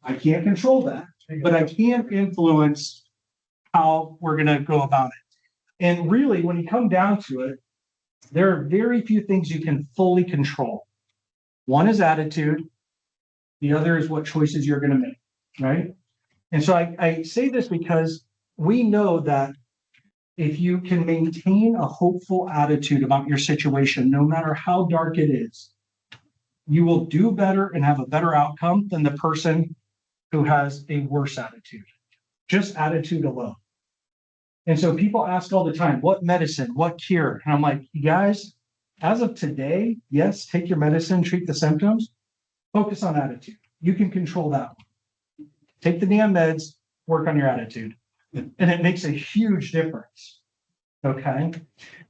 I can't control that, but I can influence how we're going to go about it. And really, when you come down to it, there are very few things you can fully control. One is attitude. The other is what choices you're going to make, right? And so I say this because we know that if you can maintain a hopeful attitude about your situation, no matter how dark it is, you will do better and have a better outcome than the person who has a worse attitude. Just attitude alone. And so people ask all the time, what medicine, what cure? And I'm like, you guys, as of today, yes, take your medicine, treat the symptoms, focus on attitude. You can control that one. Take the damn meds, work on your attitude. And it makes a huge difference. Okay?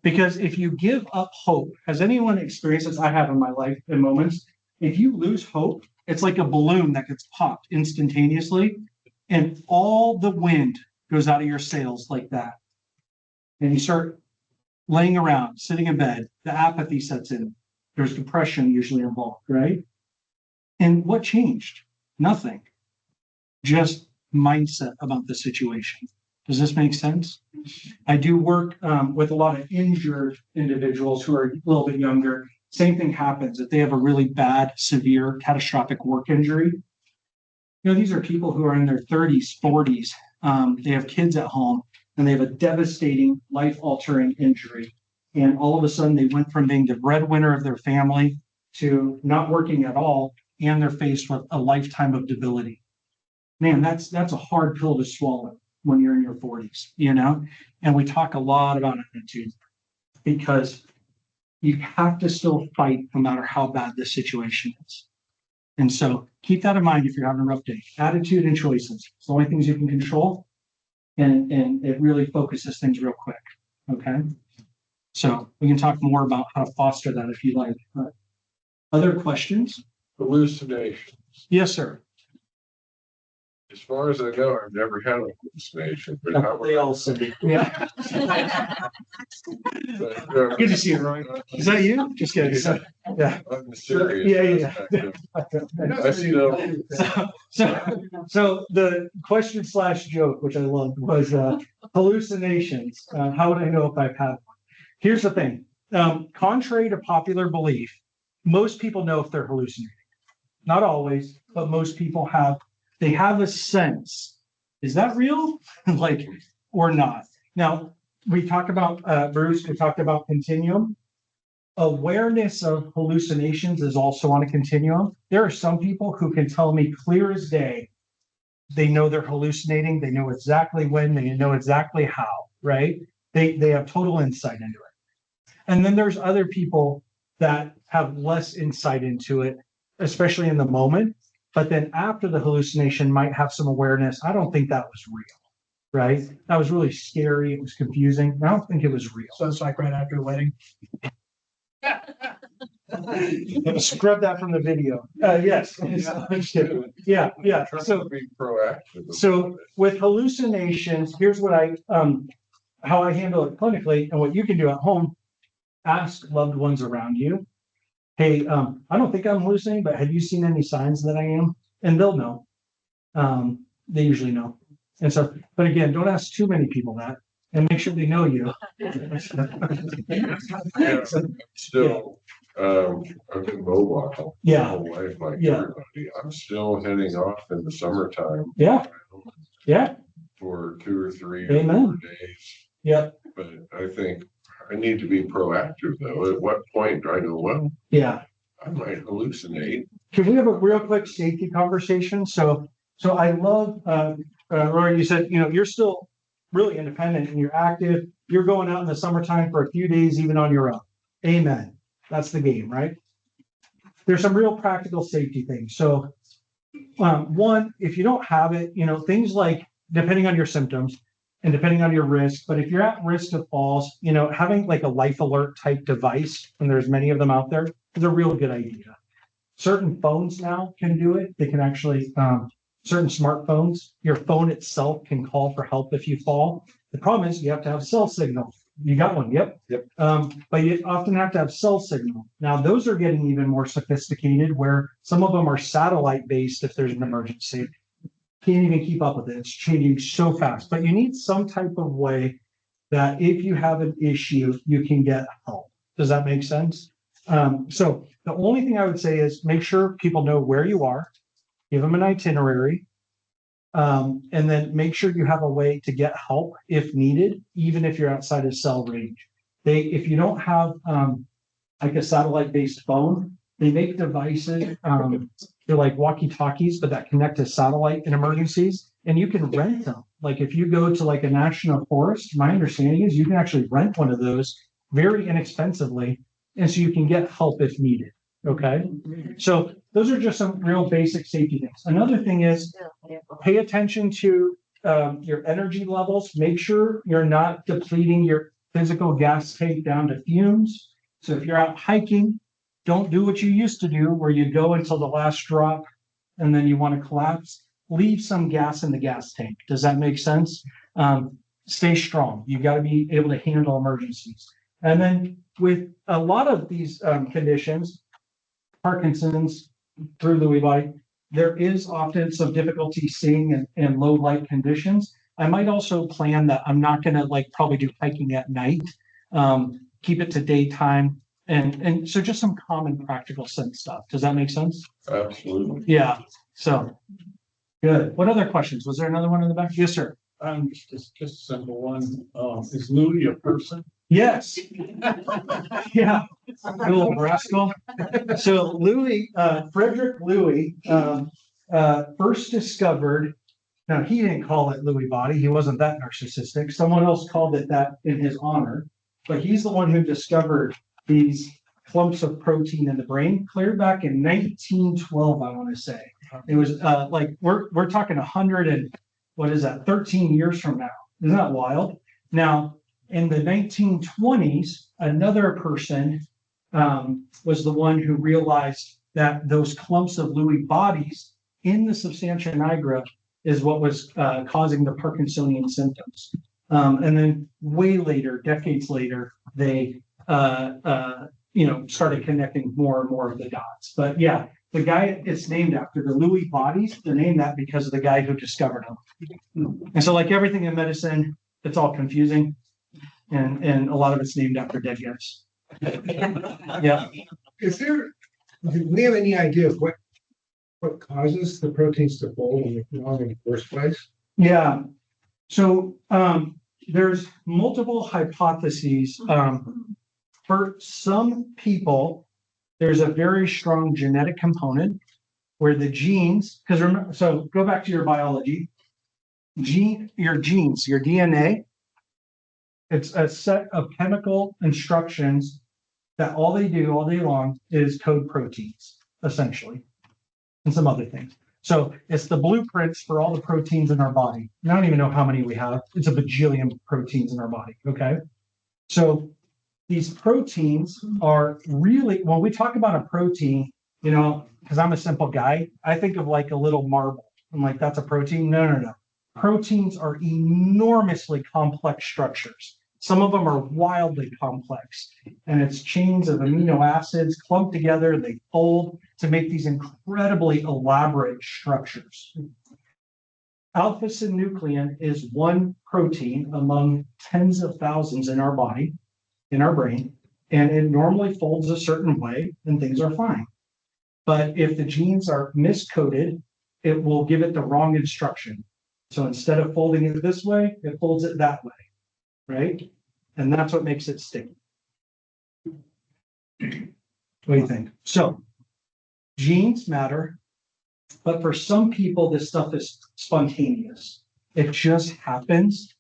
Because if you give up hope, has anyone experienced this? I have in my life in moments. If you lose hope, it's like a balloon that gets popped instantaneously, and all the wind goes out of your sails like that. And you start laying around, sitting in bed, the apathy sets in. There's depression usually involved, right? And what changed? Nothing. Just mindset about the situation. Does this make sense? I do work with a lot of injured individuals who are a little bit younger. Same thing happens if they have a really bad, severe, catastrophic work injury. You know, these are people who are in their 30s, 40s. They have kids at home and they have a devastating, life-altering injury. And all of a sudden they went from being the breadwinner of their family to not working at all, and they're faced with a lifetime of debility. Man, that's a hard pill to swallow when you're in your 40s, you know? And we talk a lot about attitude because you have to still fight no matter how bad the situation is. And so keep that in mind if you're having a rough day. Attitude and choices. It's the only things you can control. and it really focuses things real quick. Okay. So we can talk more about how to foster that if you like. Other questions? Hallucination. Yes, sir. As far as I know, I've never had a hallucination, but how They all say, yeah. but, Good to see you, Roy. Is that you? Just kidding. So, yeah. on the serious Yeah. aspect of- I still, So the question / joke, which I loved, was hallucinations. How would I know if I've had one? Here's the thing. Contrary to popular belief, most people know if they're hallucinating. Not always, but most people they have a sense. Is that real? Like, or not? Now, we talked about, Bruce, we talked about continuum. Awareness of hallucinations is also on a continuum. There are some people who can tell me clear as day, they know they're hallucinating, they know exactly when, they know exactly how, right? They have total insight into it. And then there's other people that have less insight into it, especially in the moment. But then after the hallucination might have some awareness. I don't think that was real, right? That was really scary. It was confusing. I don't think it was real. So it's like right after the wedding. Scrub that from the video. Yes. Yeah. trying So to be proactive. So with hallucinations, here's what how I handle it clinically and what you can do at home. Ask loved ones around you. Hey, I don't think I'm hallucinating, but have you seen any signs that I am? And they'll know. They usually know. And so, but again, don't ask too many people that and make sure they know you. Yeah, still, I've been mobile my Yeah. whole life, like Yeah. everybody. I'm still heading off in the summertime. Yeah. Yeah. For 2 or 3 Amen. or 4 days. Yeah. But I think I need to be proactive though. At what point do I go, well, Yeah. I might hallucinate? Can we have a real quick safety conversation? So I love, Rory, you said, you're still really independent and you're active. You're going out in the summertime for a few days, even on your own. Amen. That's the game, right? There's some real practical safety things. So, one, if you don't have it, things like, depending on your symptoms and depending on your risk, but if you're at risk of falls, having like a life alert type device, and there's many of them out there, is a real good idea. Certain phones now can do it. They can actually, certain smartphones, your phone itself can call for help if you fall. The problem is you have to have cell signal. You got one, yep. But you often have to have cell signal. Now, those are getting even more sophisticated where some of them are satellite based if there's an emergency. Can't even keep up with it. It's changing so fast, but you need some type of way that if you have an issue, you can get help. Does that make sense? So the only thing I would say is make sure people know where you are, give them an itinerary, and then make sure you have a way to get help if needed, even if you're outside of cell range. If you don't have like a satellite-based phone, they make devices, they're like walkie-talkies, but that connect to satellite in emergencies, and you can rent them. Like if you go to like a national forest, my understanding is you can actually rent one of those very inexpensively, and so you can get help if needed. Okay, so those are just some real basic safety things. Another thing is pay attention to your energy levels. Make sure you're not depleting your physical gas tank down to fumes. So if you're out hiking, don't do what you used to do where you go until the last drop and then you want to collapse. Leave some gas in the gas tank. Does that make sense? Stay strong. You got to be able to handle emergencies. And then with a lot of these conditions, Parkinson's through Lewy body, there is often some difficulty seeing in low light conditions. I might also plan that I'm not going to probably do hiking at night. Keep it to daytime. And so just some common practical sense stuff. Does that make sense? Absolutely. Yeah. So good. What other questions? Was there another one in the back? Yes, sir. Just a simple one. Is Lewy a person? Yes. Yeah. Good little rascal. So Lewy, Frederick Lewy, first discovered, now he didn't call it Lewy body. He wasn't that narcissistic. Someone else called it that in his honor, but he's the one who discovered these clumps of protein in the brain clear back in 1912, I want to say. It was we're talking 100 and what is that, 13 years from now. Isn't that wild? Now, in the 1920s, another person was the one who realized that those clumps of Lewy bodies in the substantia nigra is what was causing the Parkinsonian symptoms. And then way later, decades later, they started connecting more and more of the dots. But yeah, the guy it's named after, the Lewy bodies, they're named that because of the guy who discovered them. And so, like everything in medicine, it's all confusing, and a lot of it's named after dead guys. Yeah. Do we have any idea of what causes the proteins to fold in the first place? Yeah. So there's multiple hypotheses. For some people, there's a very strong genetic component where the genes, because remember, so go back to your biology, your genes, your DNA, it's a set of chemical instructions that all they do all day long is code proteins, essentially, and some other things. So it's the blueprints for all the proteins in our body. And I don't even know how many we have. It's a bajillion proteins in our body. Okay. So these proteins are really, when we talk about a protein, because I'm a simple guy, I think of like a little marble. I'm like, that's a protein. No. Proteins are enormously complex structures. Some of them are wildly complex, and it's chains of amino acids clumped together. They fold to make these incredibly elaborate structures. Alpha-synuclein is one protein among tens of thousands in our body, in our brain, and it normally folds a certain way and things are fine. But if the genes are miscoded, it will give it the wrong instruction. So instead of folding it this way, it folds it that way, right? And that's what makes it sticky. What do you think? So genes matter, but for some people, this stuff is spontaneous. It just happens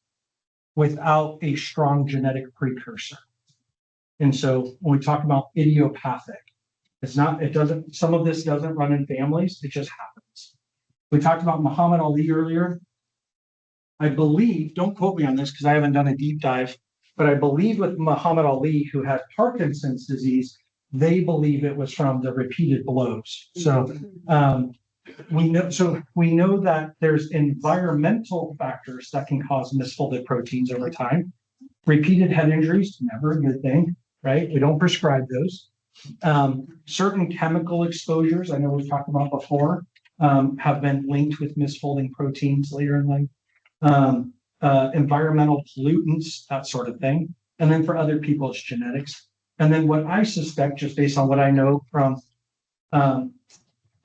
without a strong genetic precursor. And so when we talk about idiopathic, some of this doesn't run in families, it just happens. We talked about Muhammad Ali earlier. I believe, don't quote me on this because I haven't done a deep dive, but I believe with Muhammad Ali, who had Parkinson's disease, they believe it was from the repeated blows. So we know that there's environmental factors that can cause misfolded proteins over time. Repeated head injuries, never a good thing, right? We don't prescribe those. Certain chemical exposures, I know we've talked about before, have been linked with misfolding proteins later in life. Environmental pollutants, that sort of thing. And then for other people, it's genetics. And then what I suspect, just based on what I know from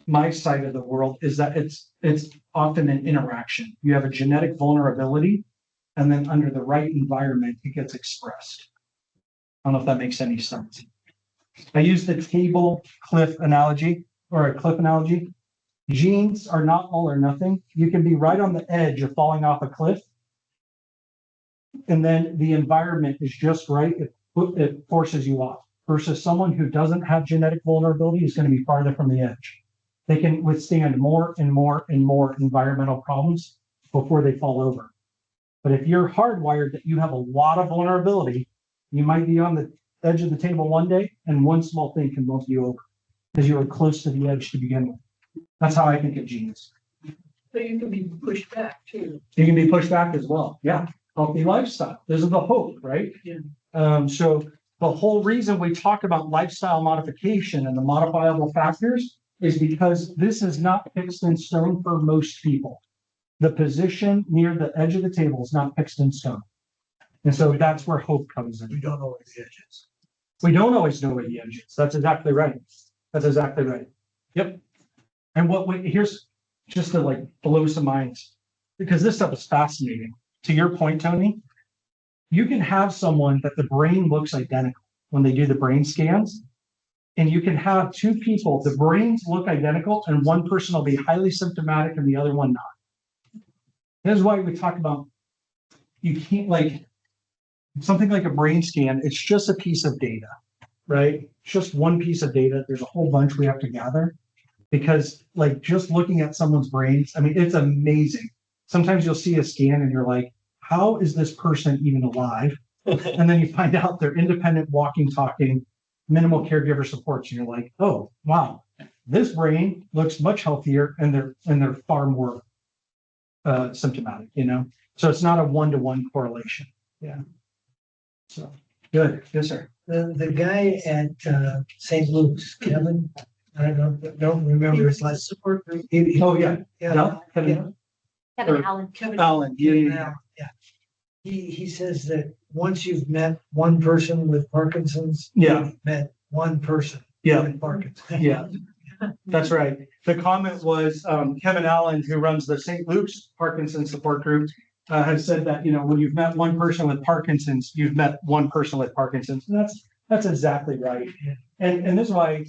my side of the world, is that it's often an interaction. You have a genetic vulnerability, and then under the right environment, it gets expressed. I don't know if that makes any sense. I use the table cliff analogy, or a cliff analogy. Genes are not all or nothing. You can be right on the edge of falling off a cliff, and then the environment is just right. It forces you off, versus someone who doesn't have genetic vulnerability is going to be farther from the edge. They can withstand more and more and more environmental problems before they fall over. But if you're hardwired that you have a lot of vulnerability, you might be on the edge of the table one day, and one small thing can bump you over because you were close to the edge to begin with. That's how I think of genes. So you can be pushed back too. You can be pushed back as well. Yeah. Healthy lifestyle. This is the hope, right? Yeah. So the whole reason we talk about lifestyle modification and the modifiable factors is because this is not fixed in stone for most people. The position near the edge of the table is not fixed in stone. And so that's where hope comes in. We don't know where the edge is. We don't always know where the edge is. That's exactly right. That's exactly right. Yep. And here's just to like blow some minds, because this stuff is fascinating. To your point, Tony, you can have someone that the brain looks identical when they do the brain scans, and you can have two people, the brains look identical, and one person will be highly symptomatic and the other one not. This is why we talk about, you can't, like, something like a brain scan, it's just a piece of data, right? It's just one piece of data. There's a whole bunch we have to gather, because like just looking at someone's brains, I mean, it's amazing. Sometimes you'll see a scan and you're like, how is this person even alive? And then you find out they're independent, walking, talking, minimal caregiver supports. And you're like, oh, wow, this brain looks much healthier and they're far more symptomatic, you know? So it's not a one-to-one correlation. Yeah. So good. Yes, sir. The guy at St. Luke's, Kevin, I don't remember his last support group. Oh, yeah. Yeah. No, Kevin, Kevin Or- Allen. Alan. Yeah. He says that once you've met one person with Parkinson's, Yeah. you've met one person Yeah. with Parkinson's. Yeah, that's right. The comment was Kevin Allen, who runs the St. Luke's Parkinson's support group, has said that, you know, when you've met one person with Parkinson's, you've met one person with Parkinson's. And that's exactly right. And this is why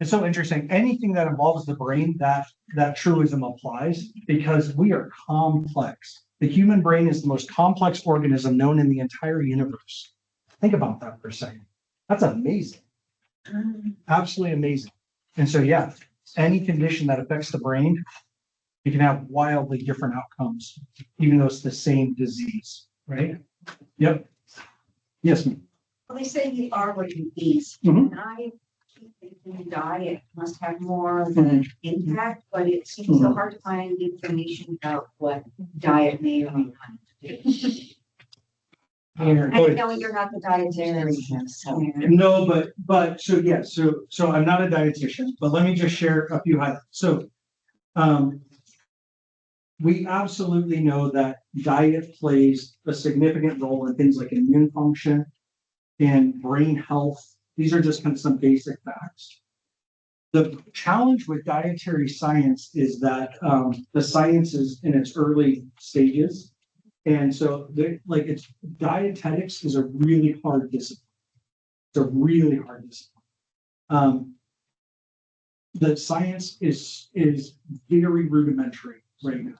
it's so interesting. Anything that involves the brain, that truism applies because we are complex. The human brain is the most complex organism known in the entire universe. Think about that for a second. That's amazing. Absolutely amazing. And so, yeah, any condition that affects the brain, you can have wildly different outcomes, even though it's the same disease, right? Yep. Yes, ma'am. Well, they say you are what you eat, Mhm. and I keep thinking diet must have more of an impact, but it seems so hard to find information about what diet may or may not do. Here. I know you're not the dietarian, so. No, but so yeah, so I'm not a dietitian, but let me just share a few highlights. So we absolutely know that diet plays a significant role in things like immune function and brain health. These are just kind of some basic facts. The challenge with dietary science is that the science is in its early stages. And so dietetics is a really hard discipline. It's a really hard discipline. The science is very rudimentary right now.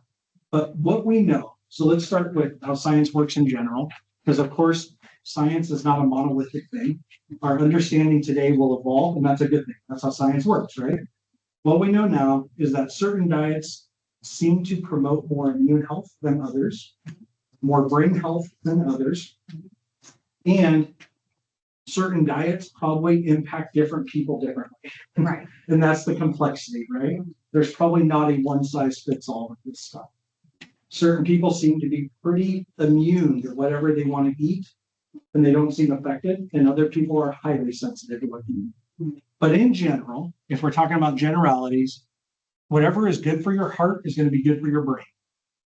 But what we know, so let's start with how science works in general, because of course, science is not a monolithic thing. Our understanding today will evolve, and that's a good thing. That's how science works, right? What we know now is that certain diets seem to promote more immune health than others, more brain health than others, and certain diets probably impact different people differently. Right. And that's the complexity, right? There's probably not a one size fits all with this stuff. Certain people seem to be pretty immune to whatever they want to eat and they don't seem affected, and other people are highly sensitive to what they eat. But in general, if we're talking about generalities, whatever is good for your heart is going to be good for your brain.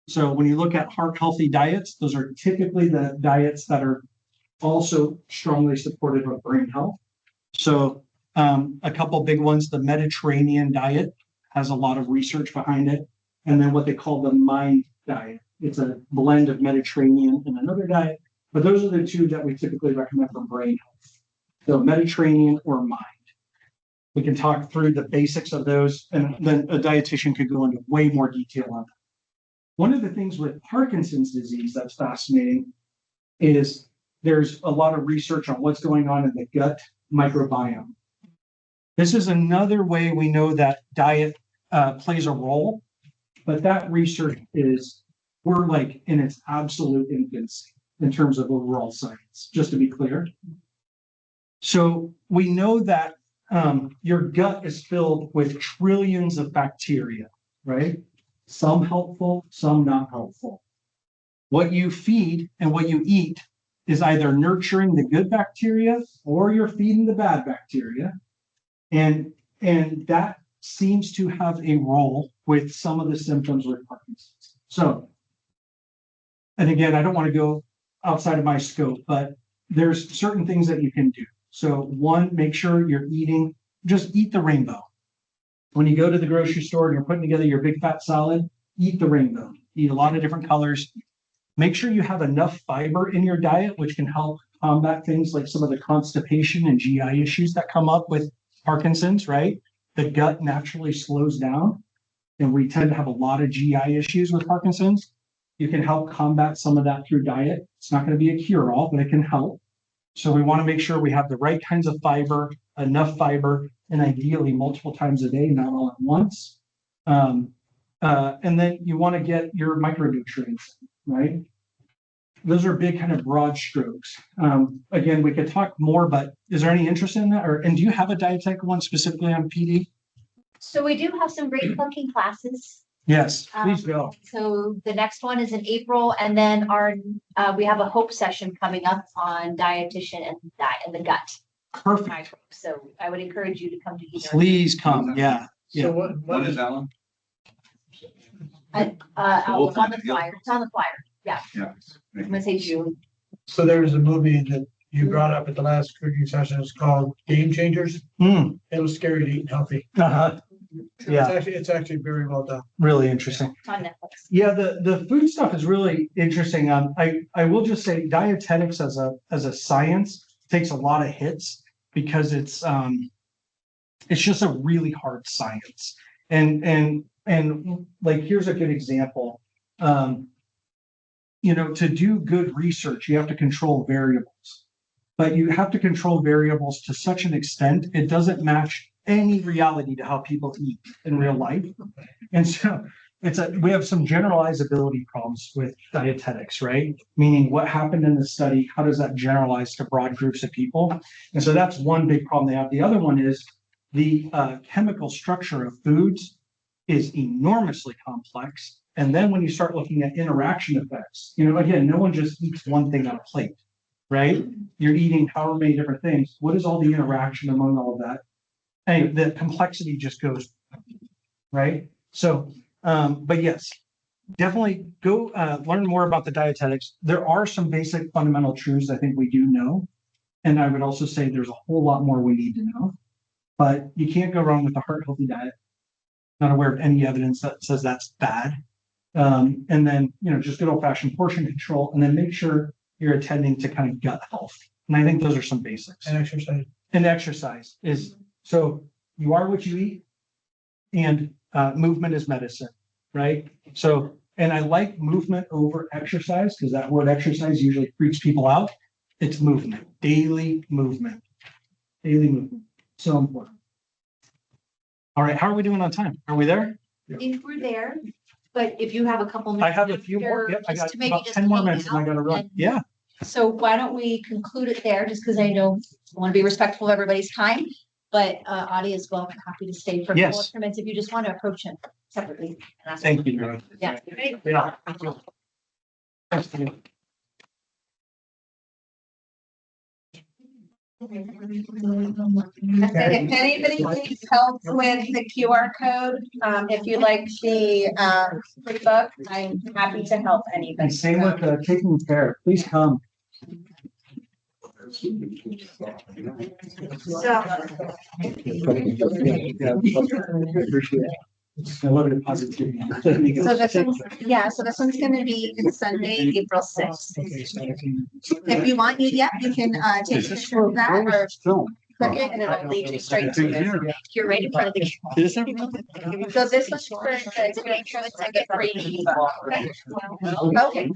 So when you look at heart healthy diets, those are typically the diets that are also strongly supportive of brain health. So a couple big ones, the Mediterranean diet has a lot of research behind it. And then what they call the MIND diet. It's a blend of Mediterranean and another diet, but those are the two that we typically recommend for brain health. So Mediterranean or MIND. We can talk through the basics of those, and then a dietitian could go into way more detail on that. One of the things with Parkinson's disease that's fascinating is there's a lot of research on what's going on in the gut microbiome. This is another way we know that diet plays a role, but that research we're like in its absolute infancy in terms of overall science, just to be clear. So we know that your gut is filled with trillions of bacteria, right? Some helpful, some not helpful. What you feed and what you eat is either nurturing the good bacteria or you're feeding the bad bacteria. And that seems to have a role with some of the symptoms with Parkinson's. So, and again, I don't want to go outside of my scope, but there's certain things that you can do. So one, make sure you're eating, just eat the rainbow. When you go to the grocery store and you're putting together your big fat salad, eat the rainbow. Eat a lot of different colors. Make sure you have enough fiber in your diet, which can help combat things like some of the constipation and GI issues that come up with Parkinson's, right? The gut naturally slows down, and we tend to have a lot of GI issues with Parkinson's. You can help combat some of that through diet. It's not going to be a cure-all, but it can help. So we want to make sure we have the right kinds of fiber, enough fiber, and ideally multiple times a day, not all at once. And then you want to get your micronutrients, right? those are big kind of broad strokes. Again, we could talk more, but is there any interest in that? And do you have a dietetic one specifically on PD? So we do have some great cooking classes. Yes, please go. So the next one is in April, and then we have a hope session coming up on dietitian and the gut. Perfect. So I would encourage you to come to either. Please come. Yeah. So What is that one? It's on the flyer. It's on the flyer. Yeah. Yeah. I'm gonna say June. So there was a movie that you brought up at the last cooking session. It's called Game Changers. Mm. It was scary to eat healthy. Uh-huh. Yeah. It's actually very well done. Really interesting. It's on Netflix. Yeah, the food stuff is really interesting. I will just say dietetics as a science takes a lot of hits because it's just a really hard science. And like here's a good example. To do good research, you have to control variables, but you have to control variables to such an extent it doesn't match any reality to how people eat in real life. And so we have some generalizability problems with dietetics, right? Meaning what happened in the study, how does that generalize to broad groups of people? And so that's one big problem they have. The other one is the chemical structure of foods is enormously complex. And then when you start looking at interaction effects, again, no one just eats one thing on a plate, right? You're eating however many different things. What is all the interaction among all of that? Anyway, the complexity just goes, right? So, but yes, definitely go learn more about the dietetics. There are some basic fundamental truths I think we do know. And I would also say there's a whole lot more we need to know. But you can't go wrong with a heart healthy diet. Not aware of any evidence that says that's bad. And then, just good old fashioned portion control, and then make sure you're attending to kind of gut health. And I think those are some basics. And exercise. And exercise is, so you are what you eat, and movement is medicine, right? So, and I like movement over exercise because that word exercise usually freaks people out. It's movement, daily movement, so important. All right, how are we doing on time? Are we there? I think we're there, but if you have a couple I minutes. have a few more. after, Yep, I just got to maybe about just 10 more hang minutes and I out gotta run. and- Yeah. So why don't we conclude it there, just because I know I want to be respectful of everybody's time, but Audie is well happy to stay for a couple Yes. of minutes if you just want to approach him separately. and ask Thank you, Mary. Yeah. Yeah. Thanks, Steve. If anybody needs help with the QR code, if you'd like the free book, I'm happy to help anybody. And same with taking care. Please come. I love your positivity. So this one's, so this one's gonna be Sunday, April 6th. If you want, you can take a picture of that or click it and it'll lead you straight to it. You're right in front of the. So this was for, to make sure that I get free. Okay,